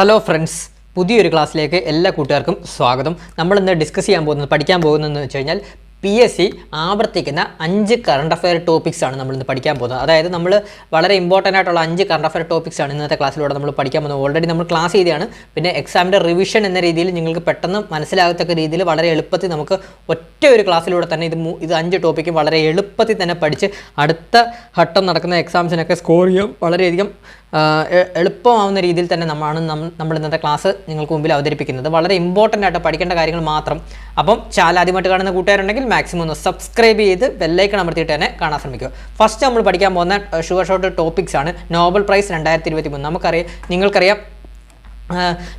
Hello friends, പുതിയൊരു ക്ലാസ്സിലേക്ക് എല്ലാ കൂട്ടുകാർക്കും സ്വാഗതം. നമ്മളിന്ന് ഡിസ്കസ് ചെയ്യാൻ പോകുന്നത് പഠിക്കാൻ പോകുന്നതെന്ന് വെച്ച് കഴിഞ്ഞാൽ PSC ആവർത്തിക്കുന്ന 5 കറണ്ട് അഫെയർ ടോപ്പിക്സ് ആണ് നമ്മളിന്ന് പഠിക്കാൻ പോകുന്നത്. അതായത് നമ്മൾ വളരെ ഇമ്പോർട്ടൻ്റ് ആയിട്ടുള്ള 5 കറണ്ട് അഫെയർ ടോപ്പിക്സ് ആണ് ഇന്നത്തെ ക്ലാസ്സിലൂടെ നമ്മൾ പഠിക്കാൻ പോകുന്നത്. ഓൾറെഡി നമ്മൾ ക്ലാസ് ചെയ്തതാണ്. പിന്നെ എക്സാമിൻ്റെ റിവിഷൻ എന്ന രീതിയിൽ നിങ്ങൾക്ക് പെട്ടെന്ന് മനസ്സിലാകത്തക്ക രീതിയിൽ വളരെ എളുപ്പത്തിൽ നമുക്ക് ഒറ്റ ഒരു ക്ലാസ്സിലൂടെ തന്നെ ഇത് 5 ടോപ്പിക്ക് വളരെ എളുപ്പത്തിൽ തന്നെ പഠിച്ച് അടുത്ത ഘട്ടം നടക്കുന്ന എക്സാംസിനൊക്കെ സ്കോർ ചെയ്യാൻ വളരെയധികം എളുപ്പമാവുന്ന രീതിയിൽ തന്നെ നമ്മൾ ഇന്നത്തെ ക്ലാസ് നിങ്ങൾക്ക് മുമ്പിൽ അവതരിപ്പിക്കുന്നത്. വളരെ ഇമ്പോർട്ടൻ്റ് ആയിട്ട് പഠിക്കേണ്ട കാര്യങ്ങൾ മാത്രം. അപ്പം ചാനൽ ആദ്യമായിട്ട് കാണുന്ന കൂട്ടുകാരുണ്ടെങ്കിൽ മാക്സിമം ഒന്ന് സബ്സ്ക്രൈബ് ചെയ്ത് ബെല്ലൈക്കൺ അമർത്തിയിട്ട് തന്നെ കാണാൻ ശ്രമിക്കുക. ഫസ്റ്റ് നമ്മൾ പഠിക്കാൻ പോകുന്ന ഷുവർ ഷോർട്ട് ടോപ്പിക്സ് ആണ് നോബൽ പ്രൈസ് 2023. നിങ്ങൾക്കറിയാം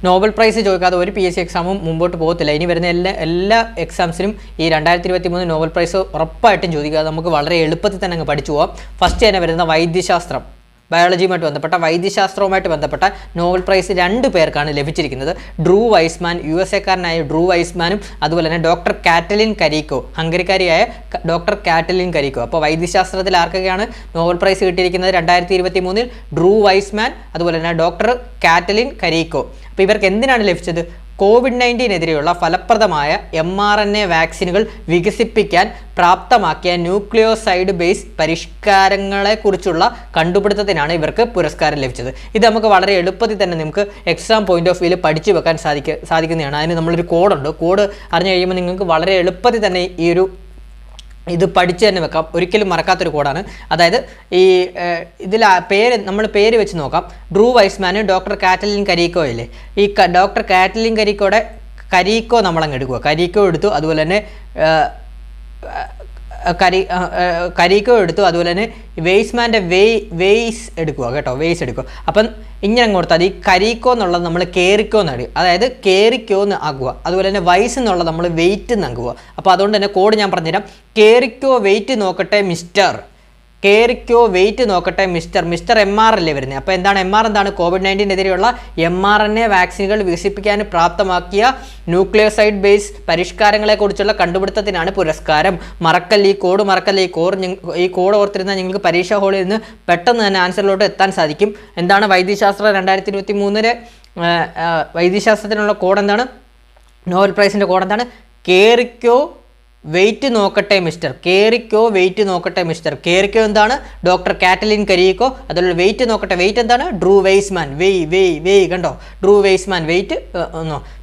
നോബൽ പ്രൈസ് ചോദിക്കാതെ ഒരു PSC എക്സാമും മുമ്പോട്ട് പോകത്തില്ല. ഇനി വരുന്ന എല്ലാ എക്സാംസിനും ഈ 2023 നോബൽ പ്രൈസ് ഉറപ്പായിട്ടും ചോദിക്കാതെ നമുക്ക് വളരെ എളുപ്പത്തിൽ തന്നെ അങ്ങ് പഠിച്ചു പോകാം. ഫസ്റ്റ് തന്നെ വരുന്ന വൈദ്യശാസ്ത്രം, ബയോളജിയുമായിട്ട് ബന്ധപ്പെട്ട വൈദ്യശാസ്ത്രവുമായിട്ട് ബന്ധപ്പെട്ട നോബൽ പ്രൈസ് 2 പേർക്കാണ് ലഭിച്ചിരിക്കുന്നത്. ഡ്രൂ വൈസ്മാൻ, USA-കാരനായ ഡ്രൂ വൈസ്മാനും അതുപോലെ തന്നെ ഡോക്ടർ കാറ്റലിൻ കരീക്കോ, ഹംഗറിക്കാരിയായ ഡോക്ടർ കാറ്റലിൻ കരീക്കോ. അപ്പോൾ വൈദ്യശാസ്ത്രത്തിൽ ആർക്കൊക്കെയാണ് നോബൽ പ്രൈസ് കിട്ടിയിരിക്കുന്നത് 2023? ഡ്രൂ വൈസ്മാൻ അതുപോലെ തന്നെ ഡോക്ടർ കാറ്റലിൻ കരീക്കോ. അപ്പോൾ ഇവർക്ക് എന്തിനാണ് ലഭിച്ചത്? COVID-19-നെതിരെയുള്ള ഫലപ്രദമായ mRNA വാക്സിനുകൾ വികസിപ്പിക്കാൻ പ്രാപ്തമാക്കിയ ന്യൂക്ലിയോസൈഡ് ബേസ് പരിഷ്കാരങ്ങളെക്കുറിച്ചുള്ള കണ്ടുപിടുത്തത്തിനാണ് ഇവർക്ക് പുരസ്കാരം ലഭിച്ചത്. ഇത് നമുക്ക് വളരെ എളുപ്പത്തിൽ തന്നെ നമുക്ക് എക്സാം പോയിന്റ് ഓഫ് വ്യൂവിൽ പഠിച്ചു വെക്കാൻ സാധിക്കുന്നതാണ്. അതിന് നമ്മളൊരു കോഡുണ്ട്. കോഡ് അറിഞ്ഞു കഴിയുമ്പോൾ നിങ്ങൾക്ക് വളരെ എളുപ്പത്തിൽ തന്നെ ഇത് പഠിച്ചു തന്നെ വെക്കാം. ഒരിക്കലും മറക്കാത്തൊരു കോഡാണ്. അതായത് നമ്മൾ പേര് വെച്ച് നോക്കാം. ഡ്രൂ വൈസ്മാന് ഡോക്ടർ കാറ്റലിൻ കരീക്കോ ഇല്ലേ, ഈ ഡോക്ടർ കാറ്റലിൻ കരീക്കോയുടെ കരീക്കോ നമ്മളങ്ങ് എടുക്കുക. കരീക്കോ എടുത്തു, അതുപോലെ തന്നെ കരീക്കോ എടുത്തു, അതുപോലെ തന്നെ വെയ്സ്മാൻ്റെ വെയ്സ് എടുക്കുക കേട്ടോ, വെയ്സ് എടുക്കുക. അപ്പം ഇങ്ങനെ അങ്ങ് കൊടുത്താൽ ഈ കരീക്കോ എന്നുള്ളത് നമ്മൾ കേറിക്കോ എന്ന് അതായത് കേറിക്കോ എന്ന് ആക്കുക. അതുപോലെ തന്നെ വൈസ് എന്നുള്ളത് നമ്മൾ വെയിറ്റ് എന്നാക്കുക. അപ്പോൾ അതുകൊണ്ട് തന്നെ കോഡ് ഞാൻ പറഞ്ഞുതരാം. കേറിക്കോ വെയിറ്റ് നോക്കട്ടെ മിസ്റ്റർ, കേറിക്കോ വെയിറ്റ് നോക്കട്ടെ മിസ്റ്റർ MR അല്ലേ വരുന്നത്. അപ്പോൾ എന്താണ് MR? എന്താണ്? COVID-19-നെതിരെയുള്ള mRNA വാക്സിനുകൾ വികസിപ്പിക്കാൻ പ്രാപ്തമാക്കിയ ന്യൂക്ലിയോസൈഡ് ബേസ് പരിഷ്കാരങ്ങളെക്കുറിച്ചുള്ള കണ്ടുപിടുത്തത്തിനാണ് പുരസ്കാരം. ഈ കോഡ് ഓർത്തിരുന്നാൽ നിങ്ങൾക്ക് പരീക്ഷാ ഹാളിൽ നിന്ന് പെട്ടെന്ന് തന്നെ ആൻസറിലോട്ട് എത്താൻ സാധിക്കും. എന്താണ് വൈദ്യശാസ്ത്രം 2023 വൈദ്യശാസ്ത്രത്തിനുള്ള കോഡ് എന്താണ്? നോബൽ പ്രൈസിൻ്റെ കോഡ് എന്താണ്? കേറിക്കോ വെയിറ്റ് നോക്കട്ടെ മിസ്റ്റർ, കേറിക്കോ വെയിറ്റ് നോക്കട്ടെ മിസ്റ്റർ. കേറിക്കോ എന്താണ്? Doctor Katalin കരീക്കോ. അതുപോലെ വെയിറ്റ് നോക്കട്ടെ, വെയിറ്റ് എന്താണ്? ഡ്രൂ വെയ്സ്മാൻ, വെയ് കണ്ടോ, ഡ്രൂ വെയ്സ്മാൻ വെയിറ്റ്.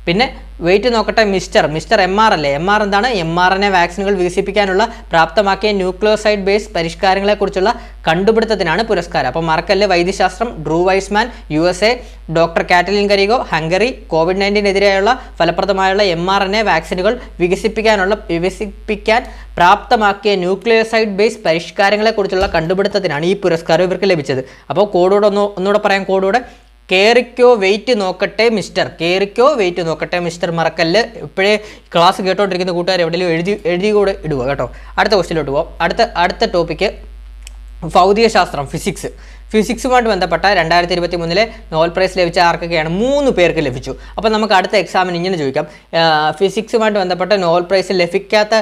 പിന്നെ വെയിറ്റ് നോക്കട്ടെ മിസ്റ്റർ MR അല്ലേ. MR എന്താണ്? mRNA വാക്സിനുകൾ വികസിപ്പിക്കാനുള്ള പ്രാപ്തമാക്കിയ ന്യൂക്ലിയോസൈഡ് ബേസ് പരിഷ്കാരങ്ങളെക്കുറിച്ചുള്ള കണ്ടുപിടുത്തത്തിനാണ് പുരസ്കാരം. അപ്പോൾ മറക്കല്ലേ, വൈദ്യശാസ്ത്രം Drew Weissman USA, doctor Katalin Kariko Hungary. COVID-19-നെതിരെയുള്ള ഫലപ്രദമായുള്ള mRNA വാക്സിനുകൾ വികസിപ്പിക്കാൻ പ്രാപ്തമാക്കിയ ന്യൂക്ലിയോസൈഡ് ബേസ് പരിഷ്കാരങ്ങളെക്കുറിച്ചുള്ള കണ്ടുപിടുത്തത്തിനാണ് ഈ പുരസ്കാരം ഇവർക്ക് ലഭിച്ചത്. അപ്പോൾ ഒന്നുകൂടെ പറയാം. കോഡോടെ കേറിക്കോ വെയിറ്റ് നോക്കട്ടെ മിസ്റ്റർ, കേറിക്കോ വെയിറ്റ് നോക്കട്ടെ മിസ്റ്റർ. മറക്കല്ല്. ഇപ്പോഴേ ക്ലാസ് കേട്ടോണ്ടിരിക്കുന്ന കൂട്ടുകാർ എവിടെയെങ്കിലും എഴുതി കൂടെ ഇടുക കേട്ടോ. അടുത്ത ക്വസ്റ്റിലോട്ട് പോകാം. അടുത്ത ടോപ്പിക്ക് ഭൗതികശാസ്ത്രം, ഫിസിക്സുമായിട്ട് ബന്ധപ്പെട്ട 2023 നോബൽ പ്രൈസ് ലഭിച്ച ആർക്കൊക്കെയാണ്? 3 പേർക്ക് ലഭിച്ചു. അപ്പോൾ നമുക്ക് അടുത്ത എക്സാമിന് ഇങ്ങനെ ചോദിക്കാം, ഫിസിക്സുമായിട്ട് ബന്ധപ്പെട്ട നോബൽ പ്രൈസ് ലഭിക്കാത്ത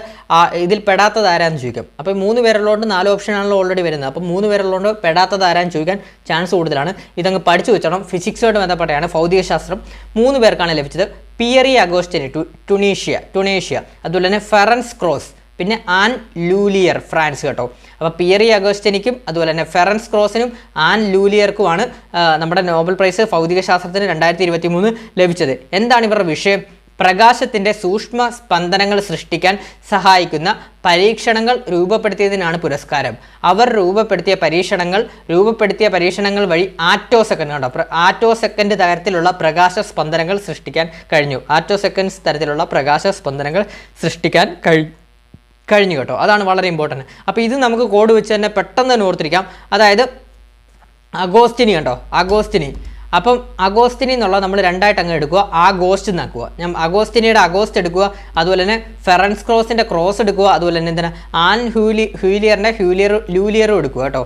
ഇതിൽ പെടാത്തത് ആരാന്ന് ചോദിക്കാം. അപ്പോൾ 3 പേരുള്ളതുകൊണ്ട് 4 ഓപ്ഷനാണല്ലോ ഓൾറെഡി വരുന്നത്. അപ്പോൾ 3 പേരുള്ളതുകൊണ്ട് പെടാത്തത് ആരാന്ന് ചോദിക്കാൻ ചാൻസ് കൂടുതലാണ്. ഇതങ്ങ് പഠിച്ചു വെച്ചണം. ഫിസിക്സുമായിട്ട് ബന്ധപ്പെട്ടാണ് ഭൗതികശാസ്ത്രം. 3 പേർക്കാണ് ലഭിച്ചത്. പിയറി അഗോസ്റ്റിനി ടുണീഷ്യ, അതുപോലെ തന്നെ ഫെറൻസ് ക്രോസ്, പിന്നെ ആൻ ലൂലിയർ ഫ്രാൻസ് കേട്ടോ. അപ്പോൾ പിയറി അഗോസ്റ്റിനിക്കും അതുപോലെ തന്നെ ഫെറൻസ് ക്രോസിനും ആൻ ലൂലിയർക്കുമാണ് നമ്മുടെ നോബൽ പ്രൈസ് ഭൗതികശാസ്ത്രത്തിന് 2023 ലഭിച്ചത്. എന്താണ് ഇവരുടെ വിഷയം? പ്രകാശത്തിൻ്റെ സൂക്ഷ്മ സ്പന്ദനങ്ങൾ സൃഷ്ടിക്കാൻ സഹായിക്കുന്ന പരീക്ഷണങ്ങൾ രൂപപ്പെടുത്തിയതിനാണ് പുരസ്കാരം. അവർ രൂപപ്പെടുത്തിയ പരീക്ഷണങ്ങൾ വഴി ആറ്റോസെക്കൻഡ് തരത്തിലുള്ള പ്രകാശ സ്പന്ദനങ്ങൾ സൃഷ്ടിക്കാൻ കഴിഞ്ഞു. തരത്തിലുള്ള പ്രകാശ സ്പന്ദനങ്ങൾ സൃഷ്ടിക്കാൻ കഴിഞ്ഞു കേട്ടോ. അതാണ് വളരെ ഇമ്പോർട്ടൻറ്റ്. അപ്പോൾ ഇത് നമുക്ക് കോഡ് വെച്ച് തന്നെ പെട്ടെന്ന് തന്നെ ഓർത്തിരിക്കാം. അതായത് അഗോസ്റ്റിനി കണ്ടോ, അഗോസ്റ്റിനി. അപ്പം അഗോസ്റ്റിനി എന്നുള്ളത് നമ്മൾ 2ആയിട്ട് അങ്ങ് എടുക്കുക. ഗോസ്റ്റ് എന്നാക്കുക. ഞാൻ അഗോസ്റ്റിനിയുടെ അഗോസ്റ്റ് എടുക്കുക, അതുപോലെ തന്നെ ഫെറൻസ് ക്രോസിൻ്റെ ക്രോസ് എടുക്കുക, അതുപോലെ തന്നെ എന്താണ് ആൻ ഹ്യൂലിയറിൻ്റെ ലൂലിയറും എടുക്കുക കേട്ടോ.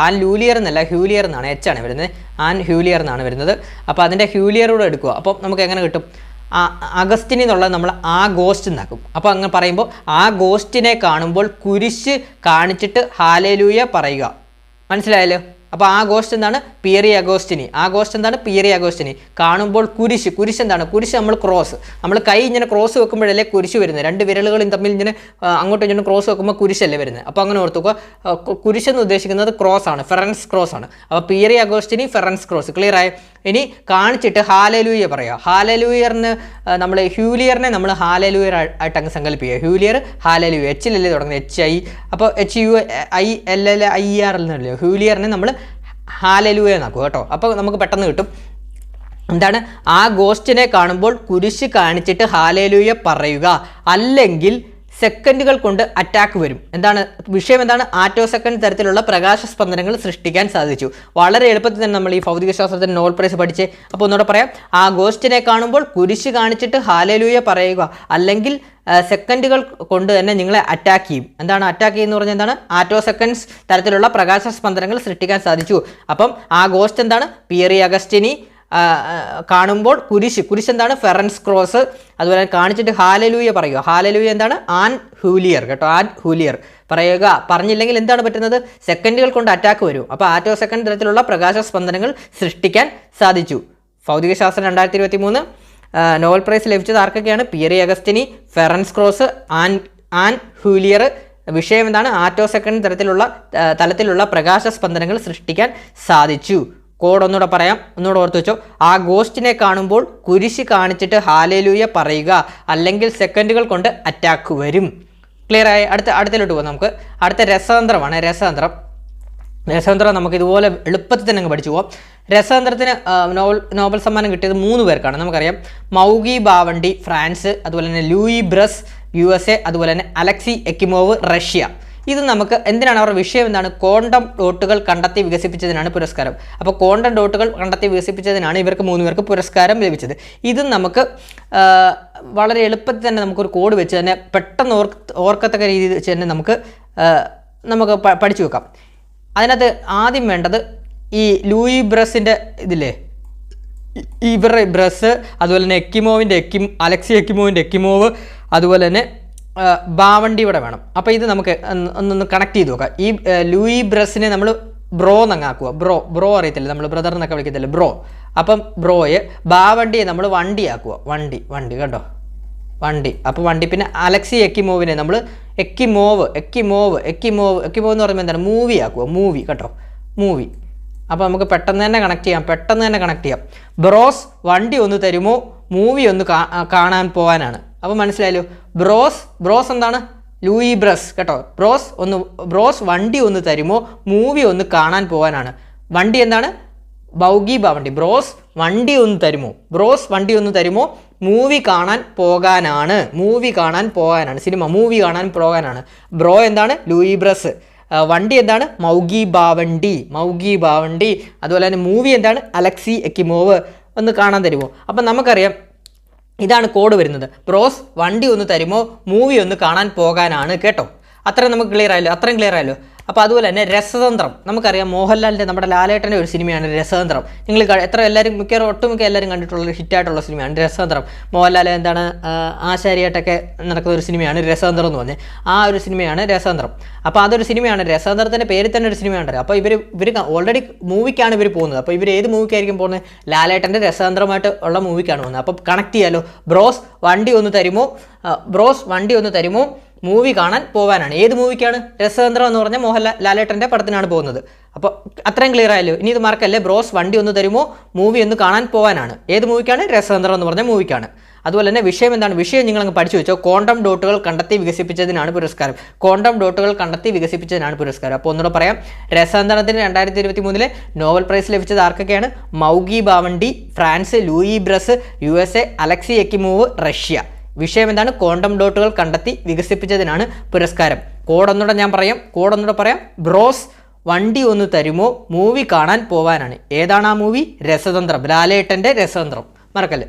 ആൻ ലൂലിയർ എന്നല്ല, ഹ്യൂലിയർ എന്നാണ്, ആണ് വരുന്നത്. ആൻ ഹ്യൂലിയർ എന്നാണ് വരുന്നത്. അപ്പോൾ അതിൻ്റെ ഹ്യൂലിയറൂടെ എടുക്കുക. അപ്പം നമുക്ക് എങ്ങനെ കിട്ടും? അഗസ്റ്റിനി എന്നുള്ളത് നമ്മൾ ഗോസ്റ്റ് എന്നാക്കും. അപ്പോൾ അങ്ങനെ പറയുമ്പോൾ ഗോസ്റ്റിനെ കാണുമ്പോൾ കുരിശ് കാണിച്ചിട്ട് ഹാലേലൂയ പറയുക. മനസ്സിലായല്ലോ? അപ്പോൾ ആ ഗോസ്റ്റ് എന്താണ്? പിയറി അഗോസ്റ്റിനി. ആ ഗോസ്റ്റ് എന്താണ്? പിയറി അഗോസ്റ്റിനി. കാണുമ്പോൾ കുരിശ് എന്താണ്? കുരിശ് നമ്മൾ ക്രോസ്, നമ്മൾ കൈ ഇങ്ങനെ ക്രോസ് വെക്കുമ്പോഴല്ലേ കുരിശ് വരുന്നത്. രണ്ട് വിരലുകളും തമ്മിൽ ഇങ്ങനെ അങ്ങോട്ടും ഇങ്ങോട്ടും ക്രോസ് വെക്കുമ്പോൾ കുരിശല്ലേ വരുന്നത്. അപ്പോൾ അങ്ങനെ ഓർത്തുക, കുരിശ് എന്ന് ഉദ്ദേശിക്കുന്നത് ക്രോസ് ആണ്, ഫെറൻസ് ക്രോസ് ആണ്. അപ്പോൾ പിയറി അഗോസ്റ്റിനി ഫെറൻസ് ക്രോസ്. ക്ലിയർ ആയ? ഇനി കാണിച്ചിട്ട് ഹാലലൂയ പറയുക. ഹാലലൂയറിന് നമ്മൾ ഹ്യൂലിയറിനെ നമ്മൾ ഹാലലൂയർ ആയിട്ട് അങ്ങ് സങ്കല്പിക്കുക. ഹ്യൂലിയർ ഹാലലൂയ, HLല്ലേ തുടങ്ങുന്നത്, HI. അപ്പോൾ HUILLIER എന്നല്ലോ. ഹ്യൂലിയറിനെ നമ്മൾ ഹാലലൂയ എന്നാക്കുക കേട്ടോ. അപ്പോൾ നമുക്ക് പെട്ടെന്ന് കിട്ടും. എന്താണ്? ആ ഗോസ്റ്റിനെ കാണുമ്പോൾ കുരിശ് കാണിച്ചിട്ട് ഹാലലൂയ പറയുക, അല്ലെങ്കിൽ സെക്കൻഡുകൾ കൊണ്ട് അറ്റാക്ക് വരും. എന്താണ് വിഷയം? എന്താണ്? ആറ്റോ സെക്കൻഡ് തരത്തിലുള്ള പ്രകാശ സ്പന്ദനങ്ങൾ സൃഷ്ടിക്കാൻ സാധിച്ചു. വളരെ എളുപ്പത്തിൽ തന്നെ നമ്മൾ ഈ ഭൗതികശാസ്ത്രത്തിന് നോബൽ പ്രൈസ് പഠിച്ചേ. അപ്പോൾ ഒന്നുകൂടെ പറയാം. ആ ഗോസ്റ്റിനെ കാണുമ്പോൾ കുരിശ് കാണിച്ചിട്ട് ഹാലലൂയ പറയുക, അല്ലെങ്കിൽ സെക്കൻഡുകൾ കൊണ്ട് തന്നെ നിങ്ങളെ അറ്റാക്ക് ചെയ്യും. എന്താണ് അറ്റാക്ക് ചെയ്യുന്ന പറഞ്ഞാൽ? എന്താണ്? ആറ്റോ സെക്കൻഡ്സ് തരത്തിലുള്ള പ്രകാശ സ്പന്ദനങ്ങൾ സൃഷ്ടിക്കാൻ സാധിച്ചു. അപ്പം ആ ഗോസ്റ്റ് എന്താണ്? പിയറി അഗസ്റ്റിനി. കാണുമ്പോൾ കുരിശ് എന്താണ്? ഫെറൻസ് ക്രോസ്. അതുപോലെ കാണിച്ചിട്ട് ഹാലലൂയ പറയുക. ഹാലലൂയ എന്താണ്? ആൻ ഹൂലിയർ കേട്ടോ. ആൻ ഹൂലിയർ പറയുക. പറഞ്ഞില്ലെങ്കിൽ എന്താണ് പറ്റുന്നത്? സെക്കൻഡുകൾ കൊണ്ട് അറ്റാക്ക് വരും. അപ്പോൾ ആറ്റോ സെക്കൻഡ് തരത്തിലുള്ള പ്രകാശ സ്പന്ദനങ്ങൾ സൃഷ്ടിക്കാൻ സാധിച്ചു. ഭൗതികശാസ്ത്രം 2023 നോബൽ പ്രൈസ് ലഭിച്ചത് ആർക്കൊക്കെയാണ്? Pierre അഗസ്റ്റിനി, ഫെറൻസ് cross, an ഹൂലിയർ. വിഷയം എന്താണ്? ആറ്റോ സെക്കൻഡ് തലത്തിലുള്ള പ്രകാശ സ്പന്ദനങ്ങൾ സൃഷ്ടിക്കാൻ സാധിച്ചു. കോഡ് ഒന്നുകൂടെ പറയാം, ഒന്നുകൂടെ ഓർത്ത് വെച്ചോ. ആ ഗോസ്റ്റിനെ കാണുമ്പോൾ കുരിശ് കാണിച്ചിട്ട് ഹാലേലൂയ പറയുക, അല്ലെങ്കിൽ സെക്കൻഡുകൾ കൊണ്ട് അറ്റാക്ക് വരും. ക്ലിയർ ആയി? അടുത്തിലോട്ട് പോകാം. നമുക്ക് അടുത്ത രസതന്ത്രമാണ്. രസതന്ത്രം നമുക്ക് ഇതുപോലെ എളുപ്പത്തിൽ തന്നെ അങ്ങ് പഠിച്ചു പോകാം. രസതന്ത്രത്തിന് നോബൽ സമ്മാനം കിട്ടിയത് 3 പേർക്കാണ്. നമുക്കറിയാം, മൗഗി ബാവണ്ടി ഫ്രാൻസ്, അതുപോലെ തന്നെ ലൂയി ബ്രസ് USA, അതുപോലെ തന്നെ അലക്സി എക്കിമോവ് റഷ്യ. ഇത് നമുക്ക് എന്തിനാണ്? അവരുടെ വിഷയം എന്താണ്? ക്വാണ്ടം ഡോട്ടുകൾ കണ്ടെത്തി വികസിപ്പിച്ചതിനാണ് പുരസ്കാരം. അപ്പോൾ ക്വാണ്ടം ഡോട്ടുകൾ കണ്ടെത്തി വികസിപ്പിച്ചതിനാണ് ഇവർക്ക് 3 പേർക്ക് പുരസ്കാരം ലഭിച്ചത്. ഇത് നമുക്ക് വളരെ എളുപ്പത്തിൽ തന്നെ നമുക്കൊരു കോഡ് വെച്ച് തന്നെ പെട്ടെന്ന് ഓർക്കത്തക്ക രീതിയിൽ വെച്ച് തന്നെ നമുക്ക് പഠിച്ചു വെക്കാം. അതിനകത്ത് ആദ്യം വേണ്ടത് ഈ ലൂയി ബ്രസിൻ്റെ ഇതില്ലേ, ഇവരുടെ ബ്രസ്, അതുപോലെ തന്നെ അലക്സി എക്കിമോവിൻ്റെ എക്കിമോവ്, അതുപോലെ തന്നെ ബാവണ്ടി ഇവിടെ വേണം. അപ്പോൾ ഇത് നമുക്ക് ഒന്ന് കണക്ട് ചെയ്ത് നോക്കാം. ഈ ലൂയി ബ്രസിനെ നമ്മൾ ബ്രോ എന്നങ്ങാക്കുക. ബ്രോ അറിയത്തില്ല, നമ്മൾ ബ്രദർ എന്നൊക്കെ വിളിക്കത്തില്ല, ബ്രോ. അപ്പം ബ്രോയെ, ബാവണ്ടിയെ നമ്മൾ വണ്ടി ആക്കുക. വണ്ടി കേട്ടോ, വണ്ടി. അപ്പോൾ വണ്ടി. പിന്നെ അലക്സി എക്കിമോവിനെ നമ്മൾ എക്കിമോവ് എന്ന് പറയുമ്പോൾ എന്താണ്? മൂവി ആക്കുക. മൂവി കേട്ടോ, മൂവി. അപ്പോൾ നമുക്ക് പെട്ടെന്ന് തന്നെ കണക്ട് ചെയ്യാം. ബ്രോസ് വണ്ടി ഒന്ന് തരുമോ, മൂവി ഒന്ന് കാണാൻ പോകാനാണ്. അപ്പോൾ മനസ്സിലായല്ലോ. ബ്രോസ് എന്താണ്? ലൂയി ബ്രസ് കേട്ടോ. ബ്രോസ് വണ്ടി ഒന്ന് തരുമോ, മൂവി ഒന്ന് കാണാൻ പോകാനാണ്. വണ്ടി എന്താണ്? ബൗഗി ബാവണ്ടി. ബ്രോസ് വണ്ടി ഒന്ന് തരുമോ, മൂവി കാണാൻ പോകാനാണ്. സിനിമ മൂവി കാണാൻ പോകാനാണ്. ബ്രോ എന്താണ്? Louis bros. വണ്ടി എന്താണ്? മൗഗി ബാവണ്ടി. അതുപോലെ തന്നെ മൂവി എന്താണ്? Alexei Ekimov. ഒന്ന് കാണാൻ തരുമോ. അപ്പം നമുക്കറിയാം ഇതാണ് കോഡ് വരുന്നത്. ബ്രോസ് വണ്ടി ഒന്ന് തരുമോ, മൂവി ഒന്ന് കാണാൻ പോകാനാണ് കേട്ടോ. അത്രയും നമുക്ക് ക്ലിയർ ആയല്ലോ. അപ്പോൾ അതുപോലെ തന്നെ രസതന്ത്രം നമുക്കറിയാം. മോഹൻലാലിൻ്റെ, നമ്മുടെ ലാലേട്ടൻ്റെ ഒരു സിനിമയാണ് രസതന്ത്രം. നിങ്ങൾ ഒട്ടുമിക്ക എല്ലാവരും കണ്ടിട്ടുള്ള ഹിറ്റായിട്ടുള്ള സിനിമയാണ് രസതന്ത്രം. മോഹൻലാൽ എന്താണ് ആശാരിയായിട്ടൊക്കെ നടക്കുന്ന ഒരു സിനിമയാണ് രസതന്ത്രം എന്ന് പറഞ്ഞാൽ. ആ ഒരു സിനിമയാണ് രസതന്ത്രം. അപ്പോൾ അതൊരു സിനിമയാണ്. രസതന്ത്രത്തിൻ്റെ പേരിൽ തന്നെ ഒരു സിനിമയുണ്ട്. അപ്പോൾ ഇവർ ഓൾറെഡി മൂവിക്കാണ് ഇവർ പോകുന്നത്. അപ്പോൾ ഇവർ ഏത് മൂവിക്കായിരിക്കും പോകുന്നത്? ലാലേട്ടൻ്റെ രസതന്ത്രമായിട്ട് ഉള്ള മൂവിക്കാണ് പോകുന്നത്. അപ്പോൾ കണക്ട് ചെയ്യാലോ. ബ്രോസ് വണ്ടി ഒന്ന് തരുമോ, മൂവി കാണാൻ പോകാനാണ്. ഏത് മൂവിക്കാണ്? രസതന്ത്രം എന്ന് പറഞ്ഞാൽ ലാലേട്ടൻ്റെ പടത്തിനാണ് പോകുന്നത്. അപ്പോൾ അത്രയും ക്ലിയർ ആയല്ലോ. ഇനി ഇത് മറക്കല്ലേ. ബ്രോസ് വണ്ടി ഒന്ന് തരുമോ, മൂവി ഒന്ന് കാണാൻ പോകാനാണ്. ഏത് മൂവിക്കാണ്? രസതന്ത്രം എന്ന് പറഞ്ഞ മൂവിക്കാണ്. അതുപോലെ തന്നെ വിഷയം എന്താണ്? വിഷയം നിങ്ങൾ അങ്ങ് പഠിച്ചു വെച്ചോ. ക്വാണ്ടം ഡോട്ടുകൾ കണ്ടെത്തി വികസിപ്പിച്ചതിനാണ് പുരസ്കാരം. അപ്പോൾ ഒന്നുകൂടെ പറയാം. രസതന്ത്രത്തിന് 2023 നോബൽ പ്രൈസ് ലഭിച്ചത് ആർക്കൊക്കെയാണ്? Moungi Bawendi France, Louis Brus USA, Alexei Ekimov Russia. വിഷയം എന്താണ്? ക്വാണ്ടം ഡോട്ടുകൾ കണ്ടെത്തി വികസിപ്പിച്ചതിനാണ് പുരസ്കാരം. കോഡ് ഒന്നുകൂടെ പറയാം. ബ്രോസ് വണ്ടി ഒന്ന് തരുമോ, മൂവി കാണാൻ പോവാനാണ്. ഏതാണ് ആ മൂവി? രസതന്ത്രം. ലാലേട്ടൻ്റെ രസതന്ത്രം. മറക്കല്ലേ.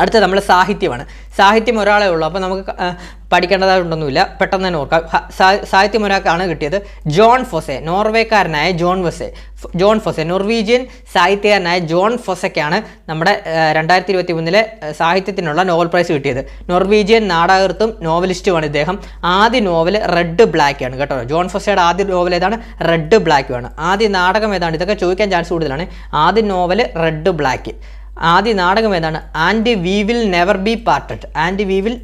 അടുത്ത നമ്മൾ സാഹിത്യമാണ്. സാഹിത്യം ഒരാളേ ഉള്ളൂ, അപ്പോൾ നമുക്ക് പഠിക്കേണ്ടതായിട്ടൊന്നുമില്ല, പെട്ടെന്ന് തന്നെ ഓർക്കാം. സാഹിത്യം ഒരാൾക്കാണ് കിട്ടിയത്, ജോൺ ഫൊസെ. നോർവേക്കാരനായ ജോൺ ഫൊസെ നോർവീജിയൻ സാഹിത്യകാരനായ ജോൺ ഫൊസയ്ക്കാണ് നമ്മുടെ 2023 സാഹിത്യത്തിനുള്ള നോബൽ പ്രൈസ് കിട്ടിയത്. നോർവീജിയൻ നാടകൃത്തും നോവലിസ്റ്റുമാണ് ഇദ്ദേഹം. ആദ്യ നോവൽ റെഡ് ബ്ലാക്ക് ആണ് കേട്ടോ. ജോൺ ഫൊസയുടെ ആദ്യ നോവൽ ഏതാണ്? റെഡ് ബ്ലാക്ക് ആണ്. ആദ്യ നാടകം ഏതാണ്? ഇതൊക്കെ ചോദിക്കാൻ ചാൻസ് കൂടുതലാണ്. ആദ്യ നോവൽ റെഡ് ബ്ലാക്ക്. ആദ്യ നാടകം ഏതാണ്? And we will never be parted. And we will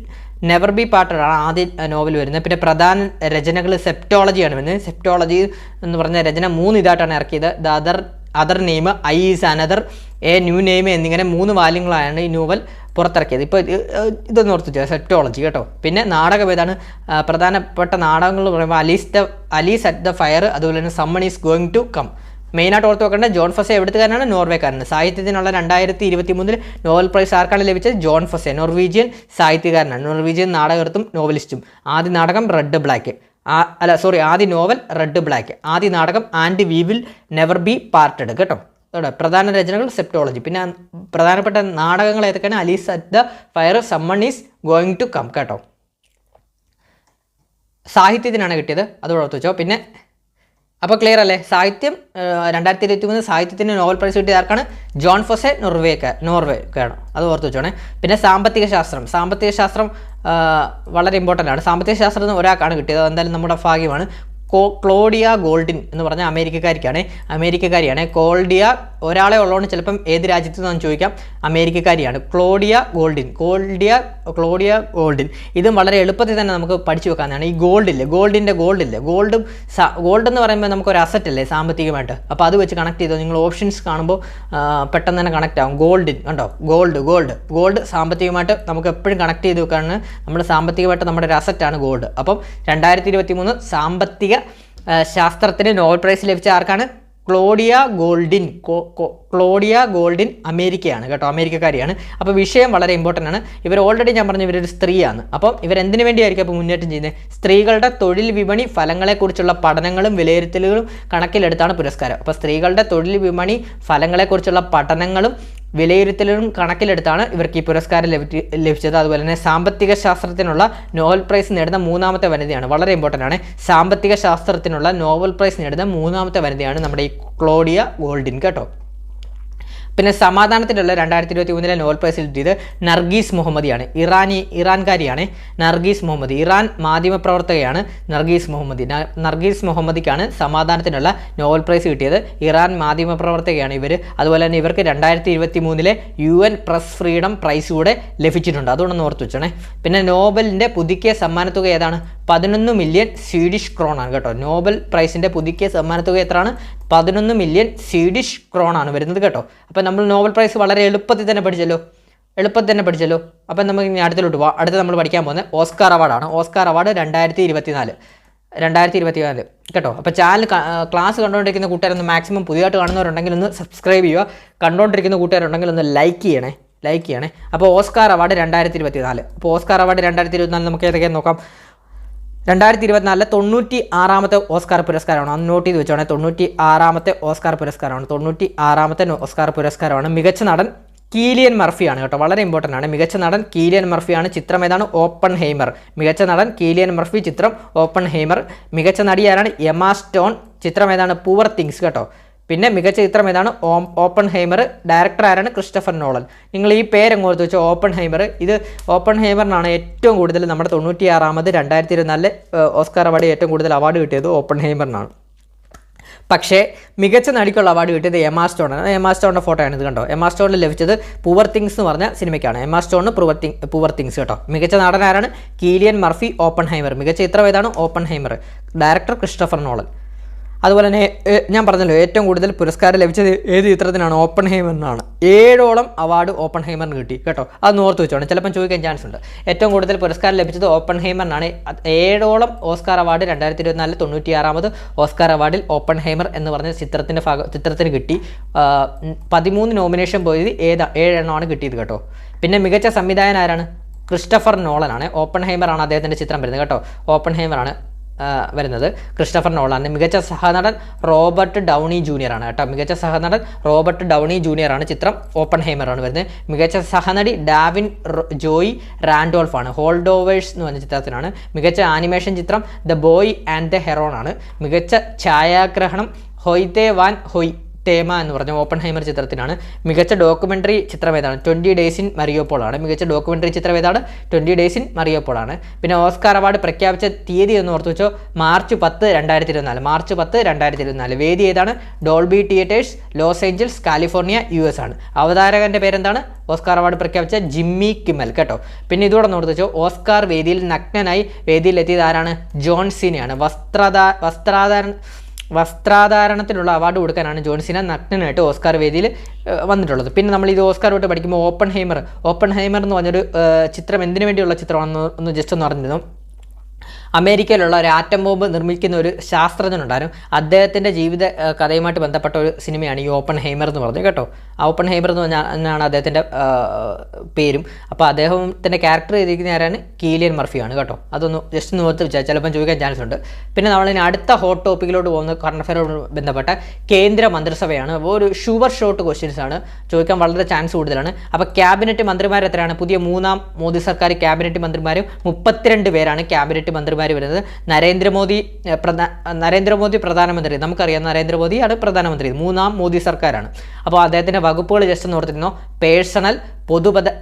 never be parted ആണ് ആദ്യ നോവൽ വരുന്നത്. പിന്നെ പ്രധാന രചനകൾ സെപ്റ്റോളജിയാണ് വരുന്നത്. സെപ്റ്റോളജി എന്ന് പറഞ്ഞ രചന 3 ഇതായിട്ടാണ് ഇറക്കിയത്. The other name, I is another, A new name എന്നിങ്ങനെ 3 വാല്യങ്ങളാണ് ഈ നോവൽ പുറത്തിറക്കിയത്. ഇപ്പോൾ ഇതൊന്ന് ഓർത്ത് വെച്ചാൽ സെപ്റ്റോളജി കേട്ടോ. പിന്നെ നാടകം ഏതാണ്? പ്രധാനപ്പെട്ട നാടകങ്ങൾ പറയുമ്പോൾ അലീസ് അറ്റ് ദ ഫയർ, അതുപോലെ തന്നെ summon is going to come. മെയിനായിട്ട് ഓർത്ത് വെക്കേണ്ട ജോൺ ഫൊസെ എവിടുത്തുകാരനാണ്? നോർവേക്കാരനാണ്. സാഹിത്യത്തിനുള്ള 2023 നോബൽ പ്രൈസ് ആർക്കാണ് ലഭിച്ചത്? ജോൺ ഫൊസെ, നോർവീജിയൻ സാഹിത്യകാരനാണ്, നോർവീജിയൻ നാടകൃത്തും നോവലിസ്റ്റും. ആദ്യ നാടകം റെഡ് ബ്ലാക്ക്, ആദ്യ നോവൽ റെഡ് ബ്ലാക്ക്, ആദ്യ നാടകം and we will never be parted കേട്ടോ. അതോടെ പ്രധാന രചനകൾ സെപ്റ്റോളജി. പിന്നെ പ്രധാനപ്പെട്ട നാടകങ്ങൾ ഏതൊക്കെയാണ്? Aliss at the fire, someone is going to come കേട്ടോ. സാഹിത്യത്തിനാണ് കിട്ടിയത്, അതോടെ ഓർത്ത് വെച്ചോ. പിന്നെ അപ്പോൾ ക്ലിയർ അല്ലേ? സാഹിത്യം 2023 സാഹിത്യത്തിന് നോബൽ പ്രൈസ് കിട്ടിയത് ആർക്കാണ്? ജോൺ ഫൊസെ, നോർവേക്കാണ്. അത് ഓർത്ത് വെച്ചോണേ. പിന്നെ സാമ്പത്തിക ശാസ്ത്രം വളരെ ഇമ്പോർട്ടൻ്റ് ആണ്. സാമ്പത്തിക ശാസ്ത്രം ഒരാൾക്കാണ് കിട്ടിയത്, അതെന്തായാലും നമ്മുടെ ഭാഗ്യമാണ്. ക്ലോഡിയ ഗോൾഡിൻ എന്ന് പറഞ്ഞ അമേരിക്കക്കാരിയാണ്. ക്ലോഡിയ ഒരാളെ ഉള്ളതുകൊണ്ട് ചിലപ്പം ഏത് രാജ്യത്തു നിന്നാണ് ചോദിക്കാം. അമേരിക്കക്കാരിയാണ് ക്ലോഡിയ ഗോൾഡിൻ. ഇതും വളരെ എളുപ്പത്തിൽ തന്നെ നമുക്ക് പഠിച്ചു വെക്കാവുന്നതാണ്. ഈ ഗോൾഡ് എന്ന് പറയുമ്പോൾ നമുക്കൊരു അസറ്റ് അല്ലേ സാമ്പത്തികമായിട്ട്. അപ്പോൾ അത് വെച്ച് കണക്ട് ചെയ്തോ. നിങ്ങൾ ഓപ്ഷൻസ് കാണുമ്പോൾ പെട്ടെന്ന് തന്നെ കണക്ട് ആകും. ഗോൾഡിൻ കണ്ടോ, ഗോൾഡ് സാമ്പത്തികമായിട്ട് നമുക്ക് എപ്പോഴും കണക്ട് ചെയ്ത് വെക്കാനാണ്. നമ്മുടെ സാമ്പത്തികമായിട്ട് നമ്മുടെ ഒരു അസറ്റാണ് ഗോൾഡ്. അപ്പം 2023 സാമ്പത്തിക ശാസ്ത്രത്തിന് നോബൽ പ്രൈസ് ലഭിച്ച ആർക്കാണ്? ക്ലോഡിയ ഗോൾഡിൻ അമേരിക്കയാണ് കേട്ടോ, അമേരിക്കക്കാരിയാണ്. അപ്പോൾ വിഷയം വളരെ ഇമ്പോർട്ടൻ്റ് ആണ്. ഇവർ ഓൾറെഡി ഞാൻ പറഞ്ഞു ഇവരൊരു സ്ത്രീയാണ്. അപ്പം ഇവരെന്തിനു വേണ്ടിയായിരിക്കും അപ്പോൾ മുന്നേറ്റം ചെയ്യുന്നത്? സ്ത്രീകളുടെ തൊഴിൽ വിപണി ഫലങ്ങളെക്കുറിച്ചുള്ള പഠനങ്ങളും വിലയിരുത്തലുകളും കണക്കിലെടുത്താണ് പുരസ്കാരം. അപ്പോൾ സ്ത്രീകളുടെ തൊഴിൽ വിപണി ഫലങ്ങളെക്കുറിച്ചുള്ള പഠനങ്ങളും വിലയിരുത്തലും കണക്കിലെടുത്താണ് ഇവർക്ക് ഈ പുരസ്കാരം ലഭിച്ചത്. അതുപോലെ തന്നെ സാമ്പത്തിക ശാസ്ത്രത്തിനുള്ള നോബൽ പ്രൈസ് നേടുന്ന 3ാമത്തെ വനിതയാണ്. വളരെ ഇമ്പോർട്ടൻ്റ് ആണ്. സാമ്പത്തിക ശാസ്ത്രത്തിനുള്ള നോബൽ പ്രൈസ് നേടുന്ന 3ാമത്തെ വനിതയാണ് നമ്മുടെ ഈ ക്ലോഡിയ ഗോൾഡിൻ കേട്ടോ. പിന്നെ സമാധാനത്തിനുള്ള 2023 നോബൽ പ്രൈസ് കിട്ടിയത് നർഗീസ് മുഹമ്മദിയാണ്. ഇറാൻകാരിയാണ് നർഗീസ് മുഹമ്മദി. ഇറാൻ മാധ്യമപ്രവർത്തകയാണ് നർഗീസ് മുഹമ്മദിക്കാണ് സമാധാനത്തിനുള്ള നോബൽ പ്രൈസ് കിട്ടിയത്. ഇറാൻ മാധ്യമപ്രവർത്തകയാണ് ഇവർ. അതുപോലെ തന്നെ ഇവർക്ക് 2023 UN പ്രസ് ഫ്രീഡം പ്രൈസ് കൂടെ ലഭിച്ചിട്ടുണ്ട്. അതുകൊണ്ടൊന്ന് ഓർത്ത് വെച്ചോണേ. പിന്നെ നോബലിൻ്റെ പുതുക്കിയ സമ്മാനത്തുക ഏതാണ്? 11 മില്യൺ സ്വീഡിഷ് ക്രോണാണ് കേട്ടോ. നോബൽ പ്രൈസിൻ്റെ പുതുക്കിയ സമ്മാനത്തുക എത്രയാണ്? 11 മില്യൺ സ്വീഡിഷ് ക്രോണാണ് വരുന്നത് കേട്ടോ. അപ്പോൾ നമ്മൾ നോബൽ പ്രൈസ് വളരെ എളുപ്പത്തിൽ തന്നെ പഠിച്ചല്ലോ. അപ്പം നമുക്ക് ഇനി അടുത്തോട്ട് പോകാം. അടുത്ത നമ്മൾ പഠിക്കാൻ പോകുന്നത് ഓസ്കാർ അവാർഡാണ്. ഓസ്കാർ അവാർഡ് 2024 കേട്ടോ. അപ്പോൾ ചാനൽ ക്ലാസ് കണ്ടുകൊണ്ടിരിക്കുന്ന കൂട്ടുകാരൊന്ന് മാക്സിമം പുതിയതായിട്ട് കാണുന്നവരുണ്ടെങ്കിൽ ഒന്ന് സബ്സ്ക്രൈബ് ചെയ്യുക. കണ്ടുകൊണ്ടിരിക്കുന്ന കൂട്ടുകാരുണ്ടെങ്കിൽ ഒന്ന് ലൈക്ക് ചെയ്യണേ. അപ്പോൾ ഓസ്കാർ അവാർഡ് 2024. അപ്പോൾ ഓസ്കാർ അവാർഡ് 2024 നമുക്ക് ഏതൊക്കെയാണ് നോക്കാം. 2024 96ാമത്തെ ഓസ്കാർ പുരസ്കാരമാണ്. അന്ന് നോട്ട് ചെയ്ത് വെച്ചോണേ. 96ാമത്തെ ഓസ്കാർ പുരസ്കാരമാണ്. മികച്ച നടൻ കീലിയൻ മർഫിയാണ് കേട്ടോ. വളരെ ഇമ്പോർട്ടൻ്റ് ആണ്. മികച്ച നടൻ കീലിയൻ മർഫിയാണ്. ചിത്രം ഏതാണ്? ഓപ്പൺ ഹെയ്മർ. മികച്ച നടൻ കീലിയൻ മർഫി, ചിത്രം ഓപ്പൺ ഹെയ്മർ. മികച്ച നടി ആരാണ്? എമാ സ്റ്റോൺ. ചിത്രം ഏതാണ്? പൂവർ തിങ്സ് കേട്ടോ. പിന്നെ മികച്ച ചിത്രം ഏതാണ്? ഓപ്പൺ ഹെയ്മർ. ഡയറക്ടർ ആരാണ്? Christopher Nolan. നിങ്ങൾ ഈ പേരെങ്ങോട്ട് വെച്ചാൽ ഓപ്പൺ ഹെയ്മർ. ഇത് ഓപ്പൺ ഹെയ്മറിനാണ് ഏറ്റവും കൂടുതൽ നമ്മുടെ 96ാമത് 2024 ഓസ്കാർ അവാർഡ് ഏറ്റവും കൂടുതൽ അവാർഡ് കിട്ടിയത് ഓപ്പൺ ഹെയ്മറിനാണ്. പക്ഷേ മികച്ച നടിക്കുള്ള അവാർഡ് കിട്ടിയത് എമാ സ്റ്റോണാണ്. എമാ സ്റ്റോണിൻ്റെ ഫോട്ടോയാണ് ഇത് കണ്ടോ. എമാ സ്റ്റോണിൽ ലഭിച്ചത് പൂവർ തിങ്സ് എന്ന് പറഞ്ഞ സിനിമയ്ക്കാണ്. എമാ സ്റ്റോണിന് പൂവർ തിങ്സ് കേട്ടോ. മികച്ച നടനാരാണ്? Cillian Murphy, Oppenheimer. മികച്ച ചിത്രം ഏതാണ്? Oppenheimer. Director Christopher Nolan. അതുപോലെ തന്നെ ഞാൻ പറഞ്ഞല്ലോ ഏറ്റവും കൂടുതൽ പുരസ്കാരം ലഭിച്ചത് ഏത് ചിത്രത്തിനാണ്? ഓപ്പൺ ഹൈമറിനാണ്. 7ഓളം അവാർഡ് ഓപ്പൺ ഹൈമറിന് കിട്ടി കേട്ടോ. അത് ഓർത്ത് വെച്ചോണം, ചിലപ്പം ചോദിക്കാൻ ചാൻസ് ഉണ്ട്. ഏറ്റവും കൂടുതൽ പുരസ്കാരം ലഭിച്ചത് ഓപ്പൺ ഹൈമറിനാണ്. 7ഓളം ഓസ്കാർ അവാർഡ് 2024 96ാമത് ഓസ്കാർ അവാർഡിൽ ഓപ്പൺ ഹൈമർ എന്ന് പറഞ്ഞ ചിത്രത്തിന് കിട്ടി. 13 നോമിനേഷൻ പോയത് 7 എണ്ണമാണ് കിട്ടിയത് കേട്ടോ. പിന്നെ മികച്ച സംവിധായകൻ ആരാണ്? ക്രിസ്റ്റഫർ നോളനാണ്. ഓപ്പൺ ഹൈമറാണ് അദ്ദേഹത്തിൻ്റെ ചിത്രം വരുന്നത് കേട്ടോ. ഓപ്പൺ ഹൈമറാണ്. വരുന്നത് ക്രിസ്റ്റഫർ നോളാണ്. മികച്ച സഹനടൻ റോബർട്ട് ഡൗണി ജൂനിയർ ആണ് കേട്ടോ. മികച്ച സഹനടൻ റോബർട്ട് ഡൗണി ജൂനിയർ ആണ്. ചിത്രം ഓപ്പൺഹൈമർ ആണ് വരുന്നത്. മികച്ച സഹനടി ഡാവിൻ ജോയി റാൻഡോൾഫ് ആണ്. ഹോൾഡോവേഴ്സ് എന്ന് പറഞ്ഞ ചിത്രത്തിനാണ്. മികച്ച ആനിമേഷൻ ചിത്രം the boy and the heron ആണ്. മികച്ച ഛായാഗ്രഹണം ഹൊയ്തെ വാൻ ഹൊയ് തേമ എന്ന് പറഞ്ഞ ഓപ്പൺഹൈമർ ചിത്രത്തിനാണ്. മികച്ച ഡോക്യുമെൻ്ററി ചിത്രം ഏതാണ്? 20 Days in Mariupol ആണ്. മികച്ച ഡോക്യുമെൻ്ററി ചിത്രം ഏതാണ്? 20 Days in Mariupol ആണ്. പിന്നെ ഓസ്കാർ അവാർഡ് പ്രഖ്യാപിച്ച തീയതി എന്ന് ഓർത്തു വെച്ചോ, മാർച്ച് 10, 2024. മാർച്ച് 10, 2024. വേദി ഏതാണ്? Dolby theatres, Los Angeles, California, US ആണ്. അവതാരകൻ്റെ പേരെന്താണ്? ഓസ്കാർ അവാർഡ് പ്രഖ്യാപിച്ച ജിമ്മി കിമ്മൽ കേട്ടോ. പിന്നെ ഇതോടെ ഓർത്തു വെച്ചോ, ഓസ്കാർ വേദിയിൽ നഗ്നനായി വേദിയിലെത്തിയത് ആരാണ്? ജോൺ സീനയാണ്. വസ്ത്രാധാരണത്തിനുള്ള അവാർഡ് കൊടുക്കാനാണ് ജോൺ സീന നഗ്നനായിട്ട് ഓസ്കാർ വേദിയിൽ വന്നിട്ടുള്ളത്. പിന്നെ നമ്മൾ ഇത് ഓസ്കാർ വിട്ട് പഠിക്കുമ്പോൾ ഓപ്പൺഹൈമർ എന്ന് പറഞ്ഞൊരു ചിത്രം എന്തിനു വേണ്ടിയുള്ള ചിത്രമാണെന്ന് ഒന്ന് ജസ്റ്റ് ഒന്ന് അറിഞ്ഞിരുന്നു. അമേരിക്കയിലുള്ള ഒരു ആറ്റം ബോംബ് നിർമ്മിക്കുന്ന ഒരു ശാസ്ത്രജ്ഞനുണ്ടായിരുന്നു. അദ്ദേഹത്തിൻ്റെ ജീവിത കഥയുമായിട്ട് ബന്ധപ്പെട്ട ഒരു സിനിമയാണ് ഈ ഓപ്പൺഹൈമർ എന്ന് പറഞ്ഞത് കേട്ടോ. ഓപ്പൺഹൈമർ എന്ന് പറഞ്ഞാണ് അദ്ദേഹത്തിൻ്റെ പേരും. അപ്പോൾ അദ്ദേഹത്തിൻ്റെ ക്യാരക്ടർ ചെയ്തിരിക്കുന്ന ആരാണ്? കീലിയൻ മർഫിയാണ് കേട്ടോ. അതൊന്ന് ജസ്റ്റ് ഒന്ന് ഓർത്ത് വെച്ചാൽ ചിലപ്പം ചോദിക്കാൻ ചാൻസ് ഉണ്ട്. പിന്നെ നമ്മളിനി അടുത്ത ഹോട്ട് ടോപ്പിക്കിലോട്ട് പോകുന്ന കറണ്ട് അഫയറോട് ബന്ധപ്പെട്ട കേന്ദ്ര മന്ത്രിസഭയാണ്. ഒരു ഷുവർ ഷോട്ട് ക്വസ്റ്റ്യൻസ് ആണ്, ചോദിക്കാൻ വളരെ ചാൻസ് കൂടുതലാണ്. അപ്പോൾ ക്യാബിനറ്റ് മന്ത്രിമാർ എത്രയാണ്? പുതിയ 3ാം മോദി സർക്കാർ ക്യാബിനറ്റ് മന്ത്രിമാരും 32 പേരാണ് ക്യാബിനറ്റ് മന്ത്രിമാർ വരുന്നത്. നരേന്ദ്രമോദി പ്രധാനമന്ത്രി, നമുക്കറിയാം നരേന്ദ്രമോദിയാണ് പ്രധാനമന്ത്രി. 3ാം മോദി സർക്കാരാണ്. അപ്പോൾ അദ്ദേഹത്തിൻ്റെ വകുപ്പുകൾ ജസ്റ്റ് ഒന്ന് ഓർത്തിരുന്നോ. പേഴ്സണൽ,